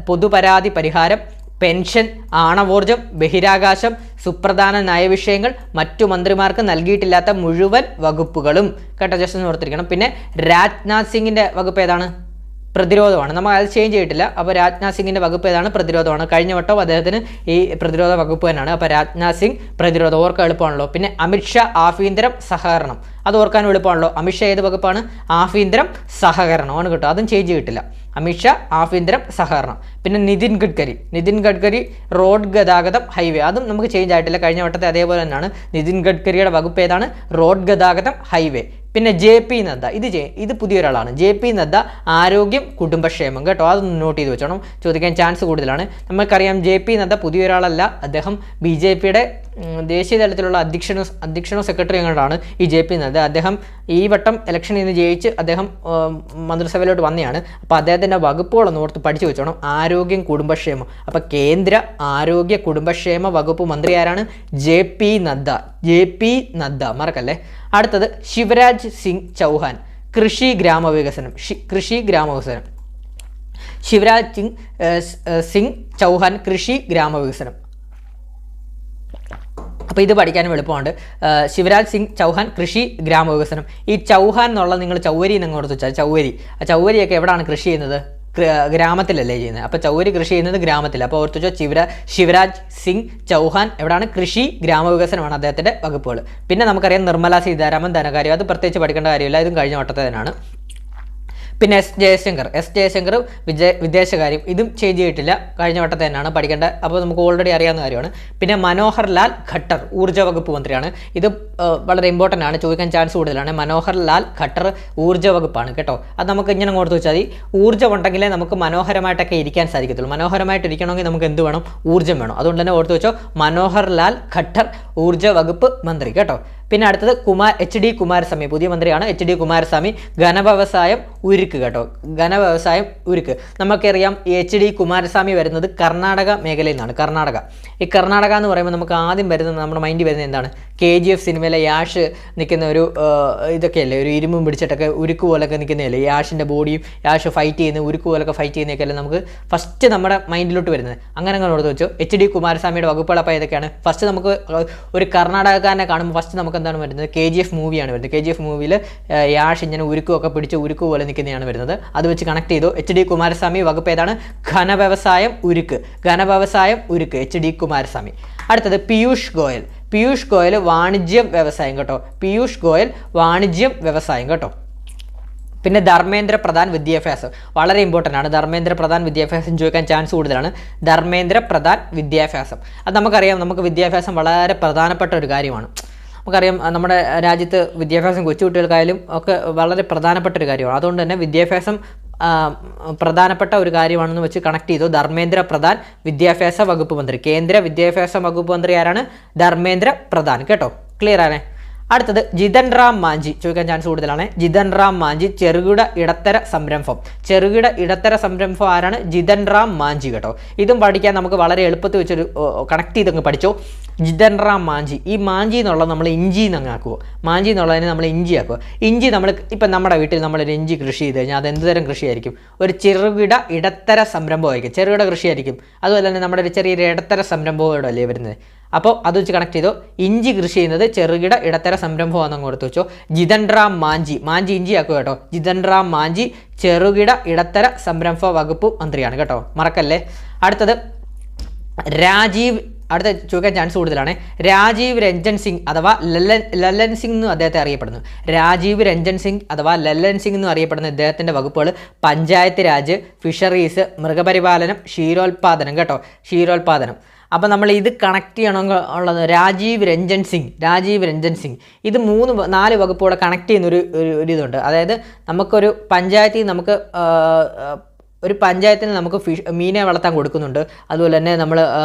പൊതുപരാതി പരിഹാരം, പെൻഷൻ, ആണവോർജം, ബഹിരാകാശം, സുപ്രധാന നയവിഷയങ്ങൾ, മറ്റു മന്ത്രിമാർക്ക് നൽകിയിട്ടില്ലാത്ത മുഴുവൻ വകുപ്പുകളും കേട്ടോ. ജസ്റ്റ് ഒന്ന് ഓർത്തിരിക്കണം. പിന്നെ രാജ്നാഥ് സിംഗിൻ്റെ വകുപ്പ് ഏതാണ്? പ്രതിരോധമാണ്. നമ്മൾ അത് ചേഞ്ച് ചെയ്തിട്ടില്ല. അപ്പോൾ രാജ്നാഥ് സിംഗിൻ്റെ വകുപ്പ് ഏതാണ്? പ്രതിരോധമാണ്. കഴിഞ്ഞ വട്ടം അദ്ദേഹത്തിന് ഈ പ്രതിരോധ വകുപ്പ് തന്നെയാണ്. അപ്പോൾ രാജ്നാഥ് സിംഗ് പ്രതിരോധം, ഓർക്കാൻ എളുപ്പമാണല്ലോ. പിന്നെ അമിത്ഷാ ആഭ്യന്തരം സഹകരണം, അത് ഓർക്കാൻ എളുപ്പമാണല്ലോ. അമിത്ഷാ ഏത് വകുപ്പാണ്? ആഭ്യന്തരം സഹകരണമാണ് കേട്ടോ. അതും ചേഞ്ച് ചെയ്തിട്ടില്ല. അമിത്ഷാ ആഭ്യന്തരം സഹകരണം. പിന്നെ നിതിൻ ഗഡ്കരി റോഡ് ഗതാഗതം ഹൈവേ, അതും നമുക്ക് ചേഞ്ച് ആയിട്ടില്ല. കഴിഞ്ഞ വട്ടത്തെ അതേപോലെ തന്നെയാണ്. നിതിൻ ഗഡ്കരിയുടെ വകുപ്പ് ഏതാണ്? റോഡ് ഗതാഗതം ഹൈവേ. പിന്നെ JP നദ്ദ, ഇത് പുതിയൊരാളാണ്. JP നദ്ദ ആരോഗ്യം കുടുംബക്ഷേമം കേട്ടോ. അതൊന്ന് നോട്ട് ചെയ്ത് വെച്ചോണം, ചോദിക്കാൻ ചാൻസ് കൂടുതലാണ്. നമുക്കറിയാം JP നദ്ദ പുതിയൊരാളല്ല. അദ്ദേഹം BJPയുടെ ദേശീയ തലത്തിലുള്ള അധ്യക്ഷനോ സെക്രട്ടറി അങ്ങോട്ടാണ് ഈ JP നദ്ദ. അദ്ദേഹം ഈ വട്ടം ഇലക്ഷനിൽ നിന്ന് ജയിച്ച് അദ്ദേഹം മന്ത്രിസഭയിലോട്ട് വന്നെയാണ്. അപ്പോൾ അദ്ദേഹത്തിൻ്റെ വകുപ്പുകളൊന്ന് ഓർത്ത് പഠിച്ചു വെച്ചോണം. ആരോഗ്യം കുടുംബക്ഷേമം. അപ്പോൾ കേന്ദ്ര ആരോഗ്യ കുടുംബക്ഷേമ വകുപ്പ് മന്ത്രി ആരാണ്? JP നദ്ദ, മറക്കല്ലേ. അടുത്തത് ശിവരാജ് സിംഗ് ചൗഹാൻ, കൃഷി ഗ്രാമവികസനം. ശിവരാജ് സിംഗ് ചൗഹാൻ, കൃഷി ഗ്രാമവികസനം. അപ്പോൾ ഇത് പഠിക്കാനും എളുപ്പമുണ്ട്. ശിവരാജ് സിംഗ് ചൗഹാൻ, കൃഷി ഗ്രാമവികസനം. ഈ ചൗഹാൻ എന്നുള്ളത് നിങ്ങൾ ചൗവരി എന്നങ്ങ് ഓർത്ത് വെച്ചാൽ ചൗവരിയൊക്കെ എവിടെയാണ് കൃഷി ചെയ്യുന്നത്? ഗ്രാമത്തിലല്ലേ ചെയ്യുന്നത്. അപ്പോൾ ചൗവരി കൃഷി ചെയ്യുന്നത് ഗ്രാമത്തിൽ. അപ്പോൾ ഓർത്തു വെച്ചോ, ശിവരാജ് സിംഗ് ചൗഹാൻ എവിടെയാണ്? കൃഷി ഗ്രാമവികസനമാണ് അദ്ദേഹത്തിൻ്റെ വകുപ്പുകൾ. പിന്നെ നമുക്കറിയാം നിർമ്മല സീതാരാമൻ ധനകാര്യം, അത് പ്രത്യേകിച്ച് പഠിക്കേണ്ട കാര്യമില്ല, ഇതും കഴിഞ്ഞ വട്ടത്തെ തന്നെയാണ്. പിന്നെ എസ് ജയശങ്കർ വിദേശകാര്യം, ഇതും ചേഞ്ച് ചെയ്തിട്ടില്ല, കഴിഞ്ഞ വട്ടത്തെ തന്നെയാണ്, പഠിക്കേണ്ട. അപ്പോൾ നമുക്ക് ഓൾറെഡി അറിയാവുന്ന കാര്യമാണ്. പിന്നെ മനോഹർ ലാൽ ഖട്ടർ ഊർജ്ജ വകുപ്പ് മന്ത്രിയാണ്. ഇത് വളരെ ഇമ്പോർട്ടൻ്റ് ആണ്, ചോദിക്കാൻ ചാൻസ് കൂടുതലാണ്. മനോഹർ ലാൽ ഖട്ടർ ഊർജ്ജ വകുപ്പാണ് കേട്ടോ. അത് നമുക്ക് ഇങ്ങനെ ഓർത്ത് വെച്ചാൽ മതി. ഊർജ്ജം ഉണ്ടെങ്കിലേ നമുക്ക് മനോഹരമായിട്ടൊക്കെ ഇരിക്കാൻ സാധിക്കത്തുള്ളൂ. മനോഹരമായിട്ട് ഇരിക്കണമെങ്കിൽ നമുക്ക് എന്ത് വേണം? ഊർജ്ജം വേണം. അതുകൊണ്ട് തന്നെ ഓർത്ത് വെച്ചോ, മനോഹർ ലാൽ ഖട്ടർ ഊർജ്ജ വകുപ്പ് മന്ത്രി കേട്ടോ. പിന്നെ അടുത്തത് HD കുമാരസ്വാമി, പുതിയ മന്ത്രിയാണ് HD കുമാരസ്വാമി. ഘനവ്യവസായം ഉരുക്ക് കേട്ടോ, ഘനവ്യവസായം ഉരുക്ക്. നമുക്കറിയാം HD കുമാരസ്വാമി വരുന്നത് കർണാടക മേഖലയിൽ നിന്നാണ്. ഈ കർണാടക എന്ന് പറയുമ്പോൾ നമുക്ക് ആദ്യം വരുന്നത്, നമ്മുടെ മൈൻഡിൽ വരുന്നത് എന്താണ്? KGF സിനിമയിലെ യാഷ് നിൽക്കുന്ന ഒരു ഇതൊക്കെയല്ലേ, ഒരു ഇരുമ്പും പിടിച്ചിട്ടൊക്കെ ഉരുക്ക് പോലൊക്കെ നിൽക്കുന്നതല്ലേ, യാഷിൻ്റെ ബോഡിയും യാഷ് ഫൈറ്റ് ചെയ്യുന്ന ഉരുക്ക് പോലൊക്കെ ഫൈറ്റ് ചെയ്യുന്നതൊക്കെയല്ലേ നമുക്ക് ഫസ്റ്റ് നമ്മുടെ മൈൻഡിലോട്ട് വരുന്നത്. അങ്ങനെ ഓർത്ത് വെച്ചോ, HD കുമാരസ്വാമിയുടെ വകുപ്പുകൾ അപ്പോൾ ഏതൊക്കെയാണ്? ഫസ്റ്റ് നമുക്ക് ഒരു കർണാടകക്കാരനെ കാണുമ്പോൾ ഫസ്റ്റ് നമുക്ക് എന്താണ് വരുന്നത്? KGF മൂവിയാണ് വരുന്നത്. KGF മൂവിയിൽ യാഷ് ഇങ്ങനെ ഉരുക്കൊക്കെ പിടിച്ച് ഉരുക്ക് പോലെ നിൽക്കുന്നതാണ് വരുന്നത്. അത് വെച്ച് കണക്ട് ചെയ്തു. HD കുമാരസ്വാമി വകുപ്പ് ഏതാണ്? ഘനവ്യവസായം ഉരുക്ക് HD കുമാരസ്വാമി. അടുത്തത് പീയൂഷ് ഗോയൽ വാണിജ്യം വ്യവസായം കേട്ടോ. പിന്നെ ധർമ്മേന്ദ്ര പ്രധാൻ വിദ്യാഭ്യാസം, വളരെ ഇമ്പോർട്ടൻ്റ് ആണ്. ധർമ്മേന്ദ്ര പ്രധാൻ വിദ്യാഭ്യാസം ചോദിക്കാൻ ചാൻസ് കൂടുതലാണ്. ധർമ്മേന്ദ്ര പ്രധാൻ വിദ്യാഭ്യാസം, അത് നമുക്കറിയാം. നമുക്ക് വിദ്യാഭ്യാസം വളരെ പ്രധാനപ്പെട്ട ഒരു കാര്യമാണ്. നമുക്കറിയാം നമ്മുടെ രാജ്യത്ത് വിദ്യാഭ്യാസം കൊച്ചുകുട്ടികൾക്കായാലും ഒക്കെ വളരെ പ്രധാനപ്പെട്ട ഒരു കാര്യമാണ്. അതുകൊണ്ട് തന്നെ വിദ്യാഭ്യാസം പ്രധാനപ്പെട്ട ഒരു കാര്യമാണെന്ന് വെച്ച് കണക്ട് ചെയ്തു. ധർമ്മേന്ദ്ര പ്രധാൻ വിദ്യാഭ്യാസ വകുപ്പ് മന്ത്രി. കേന്ദ്ര വിദ്യാഭ്യാസ വകുപ്പ് മന്ത്രി ആരാണ്? ധർമ്മേന്ദ്ര പ്രധാൻ കേട്ടോ. ക്ലിയർ ആണ്. അടുത്തത് ജിതൻ റാം മാഞ്ചി, ചോദിക്കാൻ ചാൻസ് കൂടുതലാണ്. ജിതൻ റാം മാഞ്ചി ചെറുകിട ഇടത്തര സംരംഭം. ചെറുകിട ഇടത്തര സംരംഭം ആരാണ്? ജിതൻ റാം മാഞ്ചി കേട്ടോ. ഇതും പഠിക്കാൻ നമുക്ക് വളരെ എളുപ്പത്തിൽ വെച്ചൊരു കണക്ട് ചെയ്തങ്ങ് പഠിച്ചോ. ജിതൻ റാം മാഞ്ചി, ഈ മാഞ്ചി എന്നുള്ളത് നമ്മൾ ഇഞ്ചി എന്നങ്ങ് ആക്കുമോ, മാഞ്ചി എന്നുള്ളതിനെ നമ്മൾ ഇഞ്ചി ആക്കുക. ഇഞ്ചി നമ്മൾ ഇപ്പം നമ്മുടെ വീട്ടിൽ നമ്മളൊരു ഇഞ്ചി കൃഷി ചെയ്ത് കഴിഞ്ഞാൽ അത് എന്ത് തരം കൃഷിയായിരിക്കും? ഒരു ചെറുകിട ഇടത്തര സംരംഭമായിരിക്കും, ചെറുകിട കൃഷിയായിരിക്കും. അതുപോലെ തന്നെ നമ്മുടെ ഒരു ചെറിയൊരു ഇടത്തര സംരംഭമോടെ അല്ലേ വരുന്നത്. അപ്പോൾ അത് വെച്ച് കണക്ട് ചെയ്തോ. ഇഞ്ചി കൃഷി ചെയ്യുന്നത് ചെറുകിട ഇടത്തര സംരംഭമാണെന്ന് കൊടുത്തു വെച്ചോ. ജിതൻ റാം മാഞ്ചി, മാഞ്ചി ഇഞ്ചി ആക്കുക കേട്ടോ. ജിതൻ റാം മാഞ്ചി ചെറുകിട ഇടത്തര സംരംഭ വകുപ്പ് മന്ത്രിയാണ് കേട്ടോ, മറക്കല്ലേ. അടുത്തത് രാജീവ്, അടുത്ത ചോദിക്കാൻ ചാൻസ് കൂടുതലാണ്. രാജീവ് രഞ്ജൻ സിംഗ് അഥവാ ലല്ലൻ സിംഗ് എന്നും അദ്ദേഹത്തെ അറിയപ്പെടുന്നു. രാജീവ് രഞ്ജൻ സിംഗ് അഥവാ ലല്ലൻ സിംഗ് എന്നും അറിയപ്പെടുന്ന ഇദ്ദേഹത്തിൻ്റെ വകുപ്പുകൾ പഞ്ചായത്ത് രാജ്, ഫിഷറീസ്, മൃഗപരിപാലനം, ക്ഷീരോത്പാദനം കേട്ടോ, ക്ഷീരോത്പാദനം. അപ്പോൾ നമ്മൾ ഇത് കണക്ട് ചെയ്യണമെങ്കിൽ ഉള്ളത് രാജീവ് രഞ്ജൻ സിംഗ്. ഇത് 3-4 വകുപ്പുകളെ കണക്ട് ചെയ്യുന്ന ഒരു ഇതുണ്ട്. അതായത് നമുക്കൊരു പഞ്ചായത്തിൽ ഒരു പഞ്ചായത്തിന് നമുക്ക് മീനെ വളർത്താൻ കൊടുക്കുന്നുണ്ട്. അതുപോലെ തന്നെ നമ്മൾ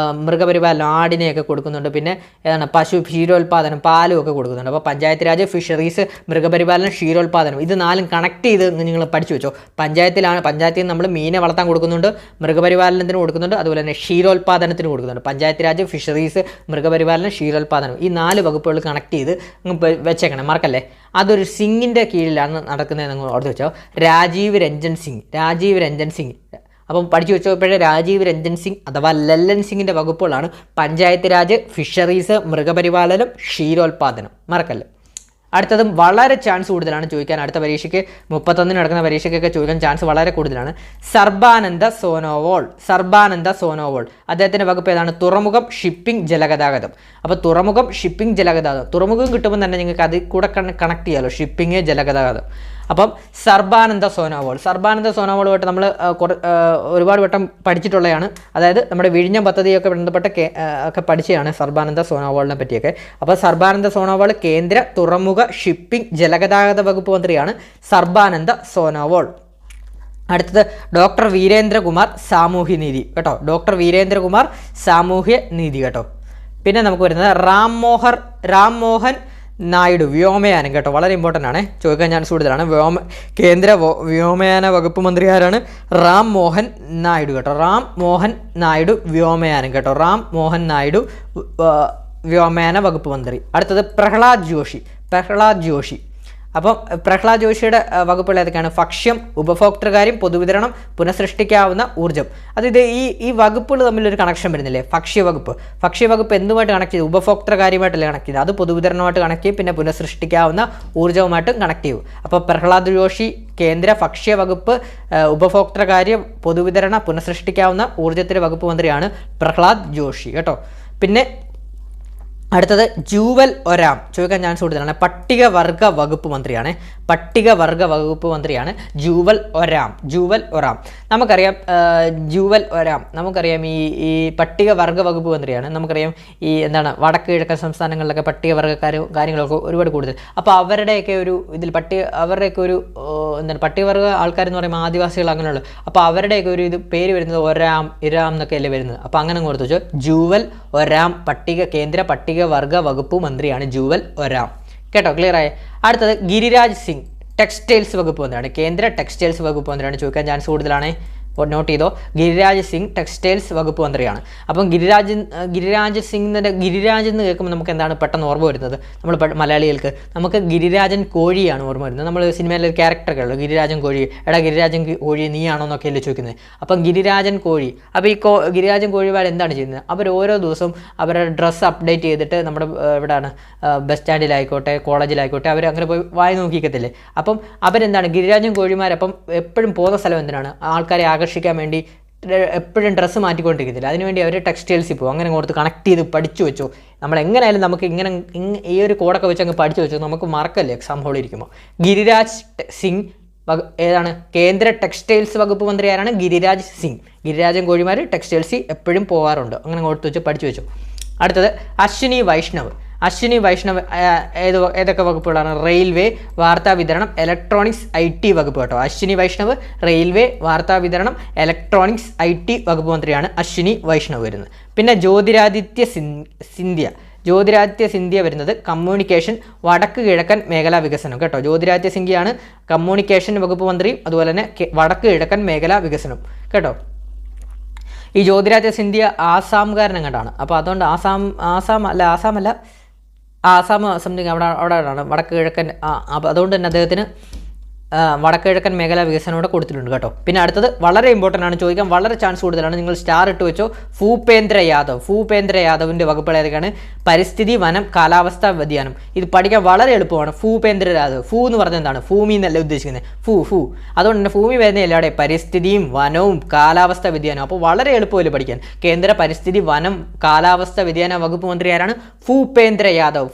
മൃഗപരിപാലനം, ആടിനെയൊക്കെ കൊടുക്കുന്നുണ്ട്. പിന്നെ ഏതാണ് പശു ക്ഷീരോത്പാദനം, പാലും ഒക്കെ കൊടുക്കുന്നുണ്ട്. അപ്പോൾ പഞ്ചായത്ത് രാജ്, ഫിഷറീസ്, മൃഗപരിപാലനം, ക്ഷീരോത്പാദനം, ഇത് 4 കണക്ട് ചെയ്ത് നിങ്ങൾ പഠിച്ചു വെച്ചോ. പഞ്ചായത്തിൽ നമ്മൾ മീനെ വളർത്താൻ കൊടുക്കുന്നുണ്ട്, മൃഗപരിപാലനത്തിന് കൊടുക്കുന്നുണ്ട്, അതുപോലെ തന്നെ ക്ഷീരോത്പാദനത്തിന് കൊടുക്കുന്നുണ്ട്. പഞ്ചായത്ത് രാജ്, ഫിഷറീസ്, മൃഗപരിപാലനം, ക്ഷീരോത്പാദനം, ഈ 4 വകുപ്പുകൾ കണക്ട് ചെയ്ത് വെച്ചേക്കണം, മറക്കല്ലേ. അതൊരു സിംഗിൻ്റെ കീഴിലാണ് നടക്കുന്നത് നിങ്ങൾ ഓർത്ത് വെച്ചോ. രാജീവ് രഞ്ജൻ സിംഗ്. അപ്പം പഠിച്ചു വെച്ചപ്പോഴേ രാജീവ് രഞ്ജൻ സിംഗ് അഥവാ ലല്ലൻ സിംഗിൻ്റെ വകുപ്പുകളാണ് പഞ്ചായത്ത് രാജ്, ഫിഷറീസ്, മൃഗപരിപാലനം, ക്ഷീരോത്പാദനം, മറക്കല്ലേ. അടുത്തതും വളരെ ചാൻസ് കൂടുതലാണ് ചോദിക്കാൻ. അടുത്ത പരീക്ഷയ്ക്ക് 31 നടക്കുന്ന പരീക്ഷയ്ക്കൊക്കെ ചോദിക്കാൻ ചാൻസ് വളരെ കൂടുതലാണ്. സർബാനന്ദ സോനോവാൾ അദ്ദേഹത്തിൻ്റെ വകുപ്പ് ഏതാണ്? തുറമുഖം, ഷിപ്പിംഗ്, ജലഗതാഗതം. അപ്പോൾ തുറമുഖം, ഷിപ്പിംഗ്, ജലഗതാഗതം. തുറമുഖം കിട്ടുമ്പോൾ തന്നെ നിങ്ങൾക്ക് അതിൽ കൂടെ കണക്ട് ചെയ്യാമല്ലോ, ഷിപ്പിംഗ്, ജലഗതാഗതം. അപ്പം സർബാനന്ദ സോനോവാളുമായിട്ട് നമ്മൾ ഒരുപാട് വട്ടം പഠിച്ചിട്ടുള്ളതാണ്. അതായത് നമ്മുടെ വിഴിഞ്ഞം പദ്ധതിയൊക്കെ ബന്ധപ്പെട്ട ഒക്കെ പഠിച്ചതാണ് സർബാനന്ദ സോനോവാളിനെ പറ്റിയൊക്കെ. അപ്പോൾ സർബാനന്ദ സോനോവാൾ കേന്ദ്ര തുറമുഖ, ഷിപ്പിംഗ്, ജലഗതാഗത വകുപ്പ് മന്ത്രിയാണ് സർബാനന്ദ സോനോവാൾ. അടുത്തത് ഡോക്ടർ വീരേന്ദ്രകുമാർ, സാമൂഹ്യനീതി കേട്ടോ. ഡോക്ടർ വീരേന്ദ്രകുമാർ, സാമൂഹ്യനീതി കേട്ടോ. പിന്നെ നമുക്ക് വരുന്നത് റാം മോഹൻ നായിഡു, വ്യോമയാനം കേട്ടോ, വളരെ ഇമ്പോർട്ടൻ്റ് ആണ്, ചോദിക്കാൻ ചാൻസ് കൂടുതലാണ്. കേന്ദ്ര വ്യോമയാന വകുപ്പ് മന്ത്രി ആരാണ്? റാം മോഹൻ നായിഡു കേട്ടോ. റാം മോഹൻ നായിഡു, വ്യോമയാനം കേട്ടോ. റാം മോഹൻ നായിഡു, വ്യോമയാന വകുപ്പ് മന്ത്രി. അടുത്തത് പ്രഹ്ലാദ് ജോഷി. അപ്പം പ്രഹ്ലാദ് ജോഷിയുടെ വകുപ്പുകൾ ഏതൊക്കെയാണ്? ഭക്ഷ്യം, ഉപഭോക്തൃകാര്യം, പൊതുവിതരണം, പുനഃസൃഷ്ടിക്കാവുന്ന ഊർജ്ജം. അതായത് ഈ വകുപ്പുകൾ തമ്മിലൊരു കണക്ഷൻ വരുന്നില്ലേ? ഭക്ഷ്യവകുപ്പ് എന്തുമായിട്ട് കണക്ട് ചെയ്തു? ഉപഭോക്തൃകാര്യമായിട്ടല്ലേ കണക്ട് ചെയ്ത്? അത് പൊതുവിതരണമായിട്ട് കണക്ട് ചെയ്യും, പിന്നെ പുനഃസൃഷ്ടിക്കാവുന്ന ഊർജ്ജവുമായിട്ടും കണക്ട് ചെയ്യും. അപ്പോൾ പ്രഹ്ലാദ് ജോഷി കേന്ദ്ര ഭക്ഷ്യവകുപ്പ്, ഉപഭോക്തൃകാര്യം, പൊതുവിതരണ, പുനഃസൃഷ്ടിക്കാവുന്ന ഊർജ്ജത്തിൻ്റെ വകുപ്പ് മന്ത്രിയാണ് പ്രഹ്ലാദ് ജോഷി കേട്ടോ. പിന്നെ അടുത്തത് ജൂവൽ ഒരാം, ചോദിക്കാൻ ചാൻസ് കൂടുതലാണ്. പട്ടികവർഗ വകുപ്പ് മന്ത്രിയാണ് ജൂവൽ ഒരാം. നമുക്കറിയാം ഈ പട്ടികവർഗ വകുപ്പ് മന്ത്രിയാണ്. നമുക്കറിയാം ഈ എന്താണ് വടക്ക് കിഴക്കൻ സംസ്ഥാനങ്ങളിലൊക്കെ പട്ടികവർഗക്കാരും കാര്യങ്ങളൊക്കെ ഒരുപാട് കൂടുതൽ. അപ്പോൾ അവരുടെയൊക്കെ ഒരു ഇതിൽ അവരുടെയൊക്കെ ഒരു പട്ടികവർഗ ആൾക്കാരെന്ന് പറയുമ്പോൾ ആദിവാസികൾ അങ്ങനെയുള്ളൂ. അപ്പോൾ അവരുടെയൊക്കെ ഒരു പേര് വരുന്നത് ഒരാം, ഇരാം എന്നൊക്കെ അല്ലേ വരുന്നത്. അപ്പോൾ അങ്ങനെ കൊടുത്തു വെച്ചോ. ജൂവൽ ഒരാം കേന്ദ്ര പട്ടികവർഗ വകുപ്പ് മന്ത്രിയാണ് ജൂവൽ ഒരാം കേട്ടോ. ക്ലിയർ ആയ. അടുത്തത് ഗിരിരാജ് സിംഗ്, ടെക്സ്റ്റൈൽസ് വകുപ്പ് മന്ത്രിയാണ്. കേന്ദ്ര ടെക്സ്റ്റൈൽസ് വകുപ്പ് മന്ത്രിയാണ്, ചോദിക്കാൻ ചാൻസ് കൂടുതലാണ്. നോട്ട് ചെയ്തോ. ഗിരിരാജ് സിംഗ് ടെക്സ്റ്റൈൽസ് വകുപ്പ് മന്ത്രിയാണ്. അപ്പം ഗിരിരാജ് എന്ന് കേൾക്കുമ്പോൾ നമുക്ക് എന്താണ് പെട്ടെന്ന് ഓർമ്മ വരുന്നത്? നമ്മൾ മലയാളികൾക്ക് നമുക്ക് ഗിരിരാജൻ കോഴിയാണ് ഓർമ്മ വരുന്നത്. നമ്മൾ സിനിമയിലെ ഒരു ക്യാരക്ടറൊക്കെ ഉള്ളൂ, ഗിരിരാജൻ കോഴി. ഗിരിരാജൻ കോഴി നീയാണോ എന്നൊക്കെയല്ലേ ചോദിക്കുന്നത്. അപ്പം ഗിരിരാജൻ കോഴി. അപ്പോൾ ഈ ഗിരിരാജൻ കോഴിമാർ എന്താണ് ചെയ്യുന്നത്? അവർ ഓരോ ദിവസവും അവരുടെ ഡ്രസ്സ് അപ്ഡേറ്റ് ചെയ്തിട്ട് നമ്മുടെ എവിടെയാണ് ബസ് സ്റ്റാൻഡിലായിക്കോട്ടെ, കോളേജിലായിക്കോട്ടെ, അവർ അങ്ങനെ പോയി വായി നോക്കിക്കത്തില്ലേ. അപ്പം അവരെന്താണ് ഗിരിരാജൻ കോഴിമാരപ്പം എപ്പോഴും പോകുന്ന സ്ഥലം എന്തിനാണ്? ആൾക്കാരെ ആകർഷിക്കാൻ വേണ്ടി എപ്പോഴും ഡ്രസ്സ് മാറ്റിക്കൊണ്ടിരിക്കത്തില്ല. അതിനുവേണ്ടി അവർ ടെക്സ്റ്റൈൽസിൽ പോകും. അങ്ങനെ കൊടുത്ത് കണക്ട് ചെയ്ത് പഠിച്ചു വെച്ചോ. നമ്മൾ എങ്ങനെയായാലും നമുക്ക് ഈ ഒരു കോഡൊക്കെ വെച്ച് അങ്ങ് പഠിച്ചു വെച്ചോ, നമുക്ക് മറക്കല്ലേ എക്സാം ഹോളിൽ ഇരിക്കുമ്പോൾ. ഗിരിരാജ് സിംഗ് ഏതാണ്? കേന്ദ്ര ടെക്സ്റ്റൈൽസ് വകുപ്പ് മന്ത്രി ആരാണ്? ഗിരിരാജ് സിംഗ്. ഗിരിരാജൻ കോഴിമാർ ടെക്സ്റ്റൈൽസിൽ എപ്പോഴും പോകാറുണ്ട്. അങ്ങനെ കൊടുത്ത് വെച്ച് പഠിച്ചു വെച്ചു. അടുത്തത് അശ്വിനി വൈഷ്ണവ് ഏതൊക്കെ വകുപ്പുകളാണ്? റെയിൽവേ, വാർത്താവിതരണം, ഇലക്ട്രോണിക്സ്, IT വകുപ്പ് കേട്ടോ. അശ്വിനി വൈഷ്ണവ് റെയിൽവേ, വാർത്താവിതരണം, ഇലക്ട്രോണിക്സ്, IT വകുപ്പ് മന്ത്രിയാണ് അശ്വിനി വൈഷ്ണവ് വരുന്നത്. പിന്നെ ജ്യോതിരാദിത്യ ജ്യോതിരാദിത്യ സിന്ധ്യ വരുന്നത് കമ്മ്യൂണിക്കേഷൻ വടക്ക് കിഴക്കൻ മേഖലാ വികസനം കേട്ടോ. ജ്യോതിരാദിത്യ സിന്ധ്യയാണ് കമ്മ്യൂണിക്കേഷൻ വകുപ്പ് മന്ത്രിയും അതുപോലെ തന്നെ വടക്ക് കിഴക്കൻ മേഖലാ വികസനം കേട്ടോ. ഈ ജ്യോതിരാദിത്യ സിന്ധ്യ ആസാംകാരനങ്ങാണ്ടാണ്. അപ്പോൾ അതുകൊണ്ട് ആസാം സംതിങ് അവിടെയാണ് വടക്ക് കിഴക്കൻ. അപ്പോൾ അതുകൊണ്ട് തന്നെ അദ്ദേഹത്തിന് വടക്ക് കിഴക്കൻ മേഖലാ വികസനം കൂടെ കൊടുത്തിട്ടുണ്ട് കേട്ടോ. പിന്നെ അടുത്തത് വളരെ ഇമ്പോർട്ടൻ്റ് ആണ്, ചോദിക്കാൻ വളരെ ചാൻസ് കൂടുതലാണ്. നിങ്ങൾ സ്റ്റാർ ഇട്ട് വെച്ചോ. ഭൂപേന്ദ്ര യാദവിൻ്റെ വകുപ്പുകൾ ഏതൊക്കെയാണ്? പരിസ്ഥിതി, വനം, കാലാവസ്ഥാ വ്യതിയാനം. ഇത് പഠിക്കാൻ വളരെ എളുപ്പമാണ്. ഭൂപേന്ദ്ര യാദവ്. എന്ന് പറഞ്ഞാൽ എന്താണ്? ഭൂമി എന്നല്ല ഉദ്ദേശിക്കുന്നത്, ഭൂ. അതുകൊണ്ട് തന്നെ ഭൂമി വരുന്ന എല്ലാവിടെ പരിസ്ഥിതിയും വനവും കാലാവസ്ഥാ വ്യതിയാനവും. അപ്പോൾ വളരെ എളുപ്പമല്ലേ പഠിക്കാൻ. കേന്ദ്ര പരിസ്ഥിതി, വനം, കാലാവസ്ഥാ വ്യതിയാന വകുപ്പ് മന്ത്രി ആരാണ്? ഭൂപേന്ദ്ര യാദവ്.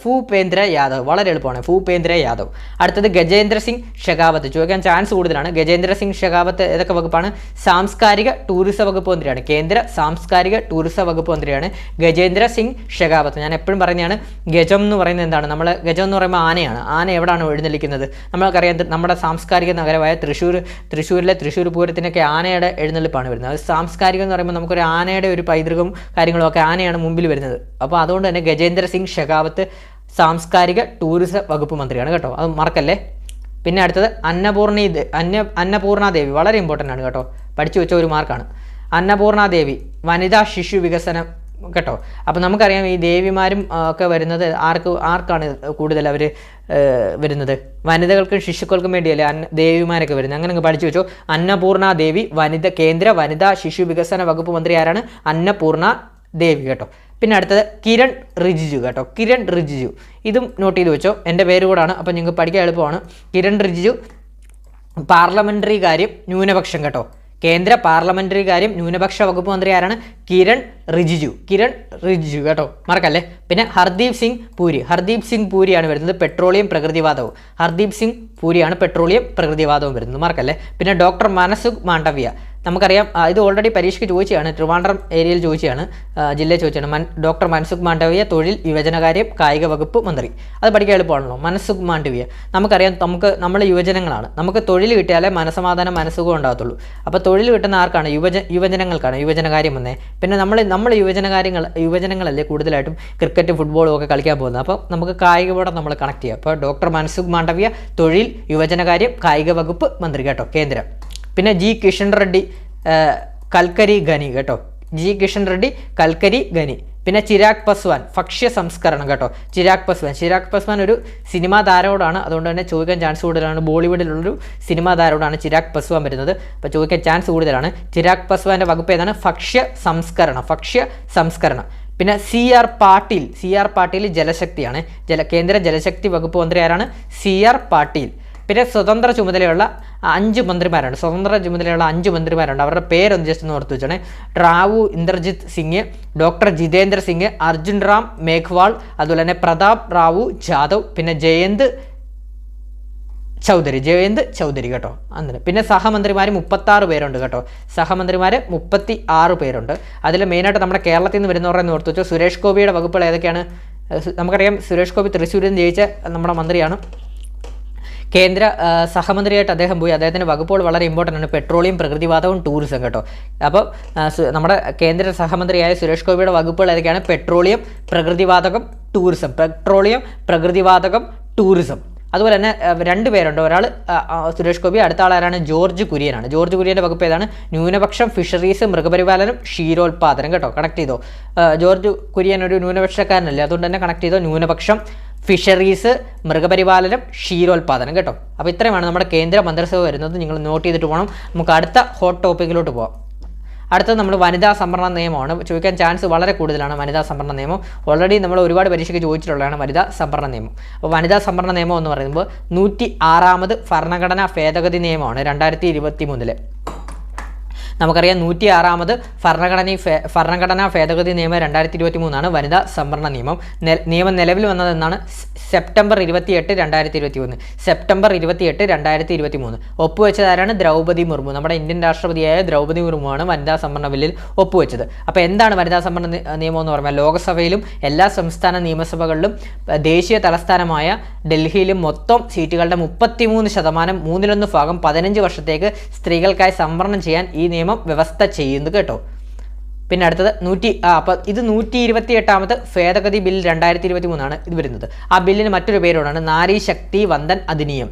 വളരെ എളുപ്പമാണ്, ഭൂപേന്ദ്ര യാദവ്. അടുത്തത് ഗജേന്ദ്ര സിംഗ് ഷെഖാവത്ത്. ചോദിക്കാൻ ചാൻസ് കൂടുതലാണ്. ഗജേന്ദ്ര സിംഗ് ഷെഖാവത്ത് ഏതൊക്കെ വകുപ്പാണ്? സാംസ്കാരിക ടൂറിസം വകുപ്പ് മന്ത്രിയാണ്. കേന്ദ്ര സാംസ്കാരിക ടൂറിസം വകുപ്പ് മന്ത്രിയാണ് ഗജേന്ദ്ര സിംഗ് ഷെഖാവത്ത്. ഞാൻ എപ്പോഴും പറയുന്നതാണ്, ഗജം എന്ന് പറയുന്നത് എന്താണ്? നമ്മൾ ഗജം എന്ന് പറയുമ്പോൾ ആനയാണ്. ആന എവിടെയാണ് എഴുന്നള്ളിക്കുന്നത്? നമ്മൾക്കറിയാം, നമ്മുടെ സാംസ്കാരിക നഗരമായ തൃശ്ശൂരിലെ തൃശ്ശൂർ പൂരത്തിനൊക്കെ ആനയുടെ എഴുന്നള്ളിപ്പാണ് വരുന്നത്. അത് സാംസ്കാരികം എന്ന് പറയുമ്പോൾ നമുക്കൊരു ആനയുടെ ഒരു പൈതൃകവും കാര്യങ്ങളും ഒക്കെ ആനയാണ് മുമ്പിൽ വരുന്നത്. അപ്പോൾ അതുകൊണ്ട് തന്നെ ഗജേന്ദ്ര സിംഗ് ഷെഖാവത്ത് സാംസ്കാരിക ടൂറിസം വകുപ്പ് മന്ത്രിയാണ് കേട്ടോ, അത് മറക്കല്ലേ. പിന്നെ അടുത്തത് അന്നപൂർണാദേവി. വളരെ ഇമ്പോർട്ടൻ്റ് ആണ് കേട്ടോ, പഠിച്ചു വെച്ച ഒരു മാർക്കാണ്. അന്നപൂർണാദേവി വനിതാ ശിശു വികസനം കേട്ടോ. അപ്പോൾ നമുക്കറിയാം ഈ ദേവിമാരും ഒക്കെ വരുന്നത് ആർക്കാണ് കൂടുതൽ അവർ വരുന്നത്? വനിതകൾക്കും ശിശുക്കൾക്കും വേണ്ടിയല്ലേ ദേവിമാരൊക്കെ വരുന്നത്. അങ്ങനെ പഠിച്ചു വെച്ചോ. അന്നപൂർണാദേവി കേന്ദ്ര വനിതാ ശിശു വികസന വകുപ്പ് മന്ത്രി ആരാണ്? അന്നപൂർണ ദേവി കേട്ടോ. പിന്നെ അടുത്തത് കിരൺ റിജിജു കേട്ടോ. കിരൺ റിജിജു ഇതും നോട്ട് ചെയ്ത് വെച്ചോ, എൻ്റെ പേര് കൂടാണ്, അപ്പോൾ നിങ്ങൾക്ക് പഠിക്കാൻ എളുപ്പമാണ്. കിരൺ റിജിജു പാർലമെൻ്ററി കാര്യം ന്യൂനപക്ഷം കേട്ടോ. കേന്ദ്ര പാർലമെൻ്ററി കാര്യം ന്യൂനപക്ഷ വകുപ്പ് മന്ത്രി ആരാണ്? കിരൺ റിജിജു കേട്ടോ, മറക്കല്ലേ. പിന്നെ ഹർദീപ് സിംഗ് പൂരിയാണ് വരുന്നത് പെട്രോളിയം പ്രകൃതിവാതവും. വരുന്നത്, മറക്കല്ലേ. പിന്നെ ഡോക്ടർ മനസുഖ് മാണ്ഡവ്യ. നമുക്കറിയാം ഇത് ഓൾറെഡി പരീക്ഷയ്ക്ക് ചോദിച്ചതാണ്, ട്രിവാൻഡ്രം ഏരിയയിൽ ചോദിച്ചതാണ്, ജില്ലയിൽ ചോദിച്ചതാണ്. ഡോക്ടർ മനസുഖ് മാണ്ഡവ്യ തൊഴിൽ യുവജനകാര്യം കായിക വകുപ്പ് മന്ത്രി. അത് പഠിക്കാൻ എളുപ്പമാണല്ലോ. മനസുഖ് മാണ്ഡവ്യ. നമുക്കറിയാം നമ്മൾ യുവജനങ്ങളാണ്, നമുക്ക് തൊഴിൽ കിട്ടിയാലേ മനസമാധാനം മനസ്സുഖം ഉണ്ടാകത്തുള്ളൂ. അപ്പോൾ തൊഴിൽ കിട്ടുന്ന ആർക്കാണ്? യുവജനങ്ങൾക്കാണ് യുവജനകാര്യം വന്നേ. പിന്നെ നമ്മൾ യുവജനങ്ങളല്ലേ കൂടുതലായിട്ടും ക്രിക്കറ്റും ഫുട്ബോളും ഒക്കെ കളിക്കാൻ പോകുന്നത്. അപ്പോൾ നമുക്ക് കായികബോധം നമ്മൾ കണക്ട് ചെയ്യാം. അപ്പോൾ ഡോക്ടർ മനസുഖ് മാണ്ഡവ്യ തൊഴിൽ യുവജനകാര്യം കായിക വകുപ്പ് മന്ത്രി കേട്ടോ, കേന്ദ്രം. പിന്നെ ജി കിഷൻ റെഡ്ഡി കൽക്കരി ഖനി. പിന്നെ ചിരാഗ് പസ്വാൻ ഭക്ഷ്യ സംസ്കരണം കേട്ടോ. ചിരാഗ് പസ്വാൻ ഒരു സിനിമാ താരത്തോടാണ്, അതുകൊണ്ട് തന്നെ ചോദിക്കാൻ ചാൻസ് കൂടുതലാണ്. ബോളിവുഡിലുള്ളൊരു സിനിമാ താരത്തോടാണ് ചിരാഗ് പസ്വാൻ വരുന്നത്, അപ്പോൾ ചോദിക്കാൻ ചാൻസ് കൂടുതലാണ്. ചിരാഗ് പസ്വാൻ്റെ വകുപ്പ് ഏതാണ്? ഭക്ഷ്യ സംസ്കരണം. പിന്നെ സി ആർ പാട്ടീൽ ജലശക്തിയാണ്. കേന്ദ്ര ജലശക്തി വകുപ്പ് മന്ത്രി ആരാണ്? C R Patil. പിന്നെ സ്വതന്ത്ര ചുമതലയുള്ള 5 മന്ത്രിമാരുണ്ട്. അവരുടെ പേരൊന്ന് ജസ്റ്റ് ഒന്ന് ഓർത്ത് വെച്ചാണ്. റാവു ഇന്ദ്രജിത്ത് സിംഗ്, ഡോക്ടർ ജിതേന്ദ്ര സിംഗ്, അർജുൻ റാം മേഘ്വാൾ, അതുപോലെ തന്നെ പ്രതാപ് റാവു ജാദവ്, പിന്നെ ജയന്ത് ചൗധരി കേട്ടോ. അങ്ങനെ പിന്നെ സഹമന്ത്രിമാർ 36 പേരുണ്ട് കേട്ടോ. 36 പേരുണ്ട്. അതിൽ മെയിനായിട്ട് നമ്മുടെ കേരളത്തിൽ നിന്ന് വരുന്നവരെന്ന് ഓർത്ത് വെച്ചോ. സുരേഷ് ഗോപിയുടെ വകുപ്പുകൾ ഏതൊക്കെയാണ്? നമുക്കറിയാം സുരേഷ് ഗോപി തൃശ്ശൂരിൽ നിന്ന് ജയിച്ച നമ്മുടെ മന്ത്രിയാണ്. കേന്ദ്ര സഹമന്ത്രിയായിട്ട് അദ്ദേഹം പോയി. അദ്ദേഹത്തിൻ്റെ വകുപ്പുകൾ വളരെ ഇമ്പോർട്ടൻ്റ് ആണ്. പെട്രോളിയം ടൂറിസം കേട്ടോ. അപ്പോൾ നമ്മുടെ കേന്ദ്ര സഹമന്ത്രിയായ സുരേഷ് ഗോപിയുടെ വകുപ്പുകൾ ഏതൊക്കെയാണ്? പെട്രോളിയം, പ്രകൃതിവാതകം, ടൂറിസം. അതുപോലെ തന്നെ 2 പേരുണ്ട്. ഒരാൾ സുരേഷ് ഗോപി, അടുത്ത ആളാരാണ്? ജോർജ് കുര്യൻ്റെ വകുപ്പ് ഏതാണ്? ന്യൂനപക്ഷം, ഫിഷറീസ്, മൃഗപരിപാലനം, ക്ഷീരോത്പാദനം കേട്ടോ. കണക്ട് ചെയ്തോ. ജോർജ് കുര്യൻ ഒരു ന്യൂനപക്ഷക്കാരനല്ലേ, അതുകൊണ്ട് തന്നെ കണക്ട് ചെയ്തോ. ന്യൂനപക്ഷം, ഫിഷറീസ്, മൃഗപരിപാലനം, ക്ഷീരോത്പാദനം കേട്ടോ. അപ്പോൾ ഇത്രയുമാണ് നമ്മുടെ കേന്ദ്ര മന്ത്രിസഭ വരുന്നത്. നിങ്ങൾ നോട്ട് ചെയ്തിട്ട് പോകണം. നമുക്ക് അടുത്ത ഹോട്ട് ടോപ്പിക്കിലോട്ട് പോകാം. അടുത്തത് നമ്മൾ വനിതാ സംവരണ നിയമമാണ്. ചോദിക്കാൻ ചാൻസ് വളരെ കൂടുതലാണ് വനിതാ സംവരണ നിയമം. ഓൾറെഡി നമ്മൾ ഒരുപാട് പരീക്ഷയ്ക്ക് ചോദിച്ചിട്ടുള്ളതാണ് വനിതാ സംവരണ നിയമം. അപ്പോൾ വനിതാ സംവരണ നിയമം എന്ന് പറയുമ്പോൾ 106ാമത് ഭരണഘടനാ ഭേദഗതി നിയമമാണ് 2023. നമുക്കറിയാം 106ാമത് ഭരണഘടനാ ഭേദഗതി നിയമം 2023 വനിതാ സംവരണ നിയമം. നിയമം നിലവിൽ വന്നത് എന്നാണ്? സെപ്റ്റംബർ 28, 2023. ഒപ്പുവെച്ചത് ആരാണ്? ദ്രൗപദി മുർമു. നമ്മുടെ ഇന്ത്യൻ രാഷ്ട്രപതിയായ ദ്രൗപദി മുർമുവാണ് വനിതാ സംവരണ ബില്ലിൽ ഒപ്പുവെച്ചത്. അപ്പോൾ എന്താണ് വനിതാ സംവരണ നിയമം എന്ന് പറയുമ്പോൾ? ലോകസഭയിലും എല്ലാ സംസ്ഥാന നിയമസഭകളിലും ദേശീയ തലസ്ഥാനമായ ഡൽഹിയിലും മൊത്തം സീറ്റുകളുടെ 33% 1/3 15 വർഷത്തേക്ക് സ്ത്രീകൾക്കായി സംവരണം ചെയ്യാൻ ഈ നിയമം വ്യവസ്ഥ ചെയ്യുന്നു കേട്ടോ. പിന്നെ അടുത്തത് അപ്പോൾ ഇത് 128ാമത് ഭേദഗതി ബിൽ 2023 ഇത് വരുന്നത്. ആ ബില്ലിന് മറ്റൊരു പേരോടാണ് നാരി ശക്തി വന്ദൻ അധിനിയം.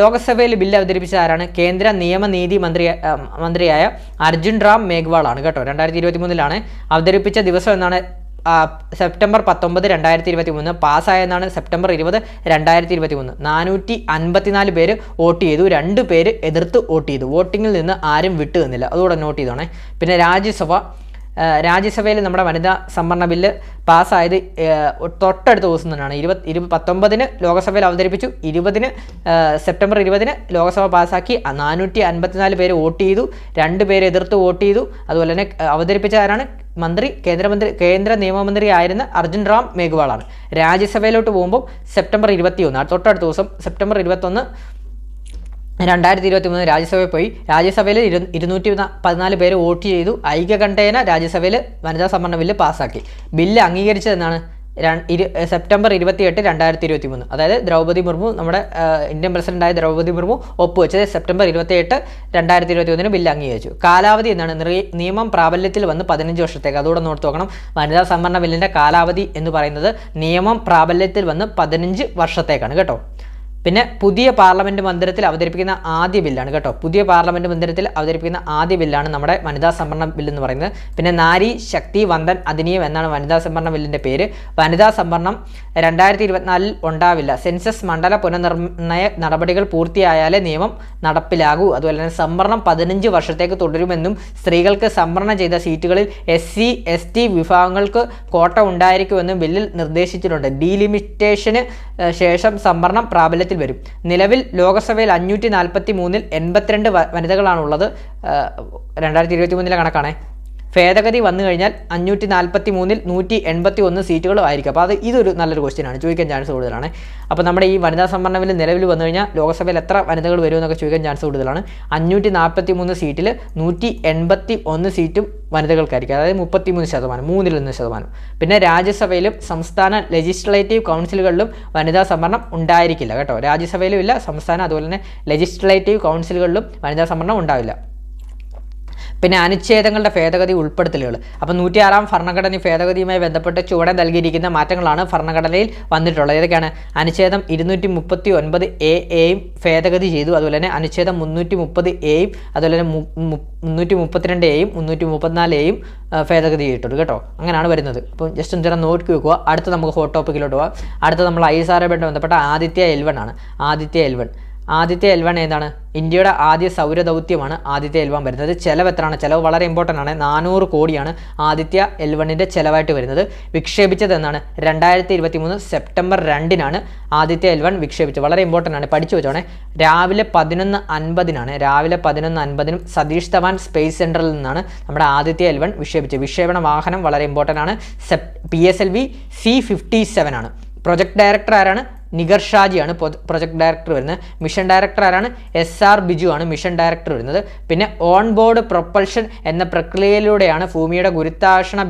ലോകസഭയിൽ ബില്ല് അവതരിപ്പിച്ച ആരാണ്? കേന്ദ്ര നിയമനീതി മന്ത്രിയായ അർജുൻ റാം മേഘ്വാൾ ആണ് കേട്ടോ. 2023 അവതരിപ്പിച്ച ദിവസം എന്നാണ് സെപ്റ്റംബർ 19, 2023. പാസ്സായെന്നാണ് സെപ്റ്റംബർ 20, 2023. 454 പേര് വോട്ട് ചെയ്തു, 2 പേര് എതിർത്ത് വോട്ട് ചെയ്തു. വോട്ടിങ്ങിൽ നിന്ന് ആരും വിട്ടു നിന്നില്ല, അതുകൂടെ നോട്ട് ചെയ്തോണേ. പിന്നെ രാജ്യസഭയിൽ നമ്മുടെ വനിതാ സംവരണ ബില്ല് പാസ്സായത് തൊട്ടടുത്ത ദിവസം തന്നെയാണ്. 19-ന് ലോകസഭയിൽ അവതരിപ്പിച്ചു, സെപ്റ്റംബർ 20-ന് ലോകസഭ പാസ്സാക്കി. 454 പേര് വോട്ട് ചെയ്തു, 2 പേര് എതിർത്ത് വോട്ട് ചെയ്തു. അതുപോലെ തന്നെ അവതരിപ്പിച്ച ആരാണ്? കേന്ദ്ര നിയമമന്ത്രി ആയിരുന്ന അർജുൻ റാം മേഘ്വാളാണ്. രാജ്യസഭയിലോട്ട് പോകുമ്പോൾ സെപ്റ്റംബർ 21, തൊട്ടടുത്ത ദിവസം സെപ്റ്റംബർ 21, 2023 രാജ്യസഭയിൽ പോയി. രാജ്യസഭയിൽ 214 പേര് വോട്ട് ചെയ്തു. ഐക്യകണ്ഠേന രാജ്യസഭയിൽ വനിതാ സംവരണ ബില്ല് പാസ്സാക്കി. ബില്ല് അംഗീകരിച്ചതെന്നാണ് സെപ്റ്റംബർ 28, 2023. അതായത് ദ്രൗപദി മുർമു, നമ്മുടെ ഇന്ത്യൻ പ്രസിഡന്റായ ദ്രൗപദി മുർമു ഒപ്പുവെച്ചത് സെപ്റ്റംബർ 28, 2023 ബില്ല് അംഗീകരിച്ചു. കാലാവധി എന്നാണ്? നിയമം പ്രാബല്യത്തിൽ വന്ന് 15 വർഷത്തേക്ക്. അതുകൂടെ നോട്ട് നോക്കണം. വനിതാ സംവരണ ബില്ലിന്റെ കാലാവധി എന്ന് പറയുന്നത് നിയമം പ്രാബല്യത്തിൽ വന്ന് 15 വർഷത്തേക്കാണ് കേട്ടോ. പിന്നെ പുതിയ പാർലമെന്റ് മന്ദിരത്തിൽ അവതരിപ്പിക്കുന്ന ആദ്യ ബില്ലാണ് കേട്ടോ. പുതിയ പാർലമെന്റ് മന്ദിരത്തിൽ അവതരിപ്പിക്കുന്ന ആദ്യ ബില്ലാണ് നമ്മുടെ വനിതാ സംവരണ ബില്ല് എന്ന് പറയുന്നത്. പിന്നെ നാരി ശക്തി വന്ദൻ അധിനിയം എന്നാണ് വനിതാ സംവരണ ബില്ലിന്റെ പേര്. വനിതാ സംവരണം 2024 ഉണ്ടാവില്ല. സെൻസസ് മണ്ഡല പുനർനിർണയ നടപടികൾ പൂർത്തിയായാലേ നിയമം നടപ്പിലാകൂ. അതുപോലെ തന്നെ സംവരണം 15 വർഷത്തേക്ക് തുടരുമെന്നും സ്ത്രീകൾക്ക് സംവരണം ചെയ്ത സീറ്റുകളിൽ SC ST വിഭാഗങ്ങൾക്ക് കോട്ട ഉണ്ടായിരിക്കുമെന്നും ബില്ലിൽ നിർദ്ദേശിച്ചിട്ടുണ്ട്. ഡീലിമിറ്റേഷന് ശേഷം സംവരണം പ്രാബല്യത്തിൽ വരും. നിലവിൽ ലോകസഭയിൽ 543-ൽ 82 വനിതകളാണുള്ളത്. 2023 കണക്കാണേ. ഭേദഗതി വന്നു കഴിഞ്ഞാൽ 543-ൽ 181 സീറ്റുകളും ആയിരിക്കും. അപ്പോൾ ഇതൊരു നല്ലൊരു ക്വസ്റ്റ്യനാണ്, ചോദിക്കാൻ ചാൻസ് കൂടുതലാണ്. അപ്പോൾ നമ്മുടെ ഈ വനിതാ സംവരണ ബില്ല് നിലവിൽ വന്നു കഴിഞ്ഞാൽ ലോകസഭയിൽ എത്ര വനിതകൾ വരുമെന്നൊക്കെ ചോദിക്കാൻ ചാൻസ് കൂടുതലാണ്. 543 സീറ്റിൽ 181 സീറ്റും വനിതകൾക്കായിരിക്കും, അതായത് 33%, 1/3. പിന്നെ രാജ്യസഭയിലും സംസ്ഥാന ലെജിസ്ലേറ്റീവ് കൗൺസിലുകളിലും വനിതാ സംവരണം ഉണ്ടായിരിക്കില്ല കേട്ടോ. രാജ്യസഭയിലും ഇല്ല, സംസ്ഥാന അതുപോലെ തന്നെ ലെജിസ്ലേറ്റീവ് കൗൺസിലുകളിലും വനിതാ സംവരണം ഉണ്ടാവില്ല. പിന്നെ അനുച്ഛേദങ്ങളുടെ ഭേദഗതി ഉൾപ്പെടുത്തലുകൾ. അപ്പോൾ 106-ാം ഭരണഘടന ഭേദഗതിയുമായി ബന്ധപ്പെട്ട് ചുവടെ നൽകിയിരിക്കുന്ന മാറ്റങ്ങളാണ് ഭരണഘടനയിൽ വന്നിട്ടുള്ളത്. ഏതൊക്കെയാണ്? അനുച്ഛേദം 239A ഭേദഗതി ചെയ്തു. അതുപോലെ തന്നെ അനുച്ഛേദം 330A, അതുപോലെ തന്നെ 332A, 334A ഭേദഗതി ചെയ്തിട്ടുണ്ട് കേട്ടോ. അങ്ങനെയാണ് വരുന്നത്. അപ്പോൾ ജസ്റ്റ് ഒന്ന് ചേർന്ന് നോക്കി വെക്കുക. അടുത്ത് നമുക്ക് ഹോട്ട് ടോപ്പിക്കിലോട്ട് പോകാം. അടുത്ത് നമ്മൾ ISROയുമായി ബന്ധപ്പെട്ട ആദിത്യ L1 ആണ്. ആദിത്യ L1 ഏതാണ്? ഇന്ത്യയുടെ ആദ്യ സൗരദൗത്യമാണ് ആദിത്യ L1 വരുന്നത്. ചിലവ് എത്രയാണ്? ചിലവ് വളരെ ഇമ്പോർട്ടൻ്റ് ആണ്. 400 കോടിയാണ് ആദിത്യ L1ൻ്റെ ചിലവായിട്ട് വരുന്നത്. വിക്ഷേപിച്ചത് എന്നാണ്? 2023 സെപ്റ്റംബർ 2-നാണ് ആദിത്യ L1 വിക്ഷേപിച്ചത്. വളരെ ഇമ്പോർട്ടൻ്റ് ആണ്, പഠിച്ചു വെച്ചോണേ. രാവിലെ 11:50 സതീഷ് ധവാൻ സ്പേസ് സെൻറ്ററിൽ നിന്നാണ് നമ്മുടെ ആദിത്യ L1 വിക്ഷേപിച്ചത്. വിക്ഷേപണ വാഹനം വളരെ ഇമ്പോർട്ടൻ്റ് ആണ്. PSLV C-57 ആണ്. പ്രൊജക്ട് ഡയറക്ടർ ആരാണ്? നിഗർ ഷാജിയാണ് പ്രൊജക്ട് ഡയറക്ടർ വരുന്നത്. മിഷൻ ഡയറക്ടർ ആരാണ്? SR ബിജു ആണ് മിഷൻ ഡയറക്ടർ വരുന്നത്. പിന്നെ ഓൺ ബോർഡ് പ്രൊപ്പൽഷൻ എന്ന പ്രക്രിയയിലൂടെയാണ് ഭൂമിയുടെ ഗുരുത്വാകർഷണ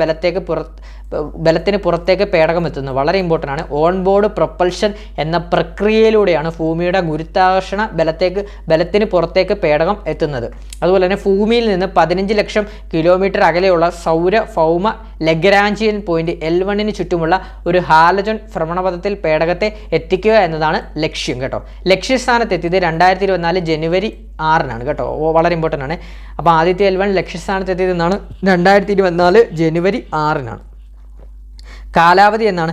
ബലത്തിന് പുറത്തേക്ക് പേടകം എത്തുന്നത്. വളരെ ഇമ്പോർട്ടൻ്റ് ആണ്. ഓൺ ബോർഡ് പ്രൊപ്പൽഷൻ എന്ന പ്രക്രിയയിലൂടെയാണ് ഭൂമിയുടെ ഗുരുത്വാകർഷണ ബലത്തിന് പുറത്തേക്ക് പേടകം എത്തുന്നത്. അതുപോലെ തന്നെ ഭൂമിയിൽ നിന്ന് 15 ലക്ഷം കിലോമീറ്റർ അകലെയുള്ള ഭൗമ ലഗ്രാഞ്ചിയൻ പോയിന്റ് L1-ന് ചുറ്റുമുള്ള ഒരു ഹാലജൻ ഭ്രമണപഥത്തിൽ പേടകത്തെ എത്തിക്കുക എന്നതാണ് ലക്ഷ്യം കേട്ടോ. ലക്ഷ്യസ്ഥാനത്ത് എത്തിയത് 2024 ജനുവരി 6-നാണ് കേട്ടോ. വളരെ ഇമ്പോർട്ടൻ്റ് ആണ്. അപ്പോൾ ആദിത്യ L1 ലക്ഷ്യസ്ഥാനത്ത് എത്തിയത് എന്നാണ്? 2024 ജനുവരി 6-നാണ്. കാലാവധി എന്നാണ്?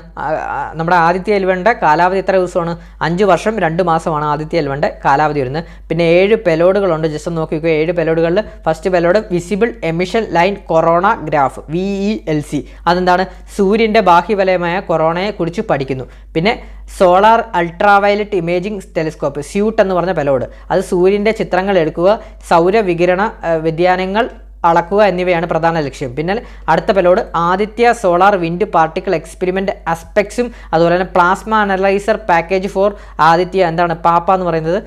നമ്മുടെ ആദിത്യ L1ൻ്റെ കാലാവധി എത്ര ദിവസമാണ്? 5 വർഷം 2 മാസമാണ് ആദിത്യ L1ൻ്റെ കാലാവധി വരുന്നത്. പിന്നെ 7 പെലോഡുകളുണ്ട്. ജസ്റ്റ് നോക്കിക്കോ. 7 പെലോഡുകളിൽ first payload visible emission line coronagraph VELC. അതെന്താണ്? സൂര്യൻ്റെ ബാഹ്യവലയമായ കൊറോണയെ കുറിച്ച് പഠിക്കുന്നു. പിന്നെ solar ultraviolet imaging telescope suite എന്ന് പറഞ്ഞ പെലോഡ്. അത് സൂര്യൻ്റെ ചിത്രങ്ങൾ എടുക്കുക, സൗരവികിരണ വ്യതിയാനങ്ങൾ അളക്കുക എന്നിവയാണ് പ്രധാന ലക്ഷ്യം. പിന്നെ അടുത്ത payload Aditya solar wind particle experiment അസ്പെക്ട്സും അതുപോലെ തന്നെ plasma analyser package for Aditya. എന്താണ് പാപ്പ എന്ന് പറയുന്നത്?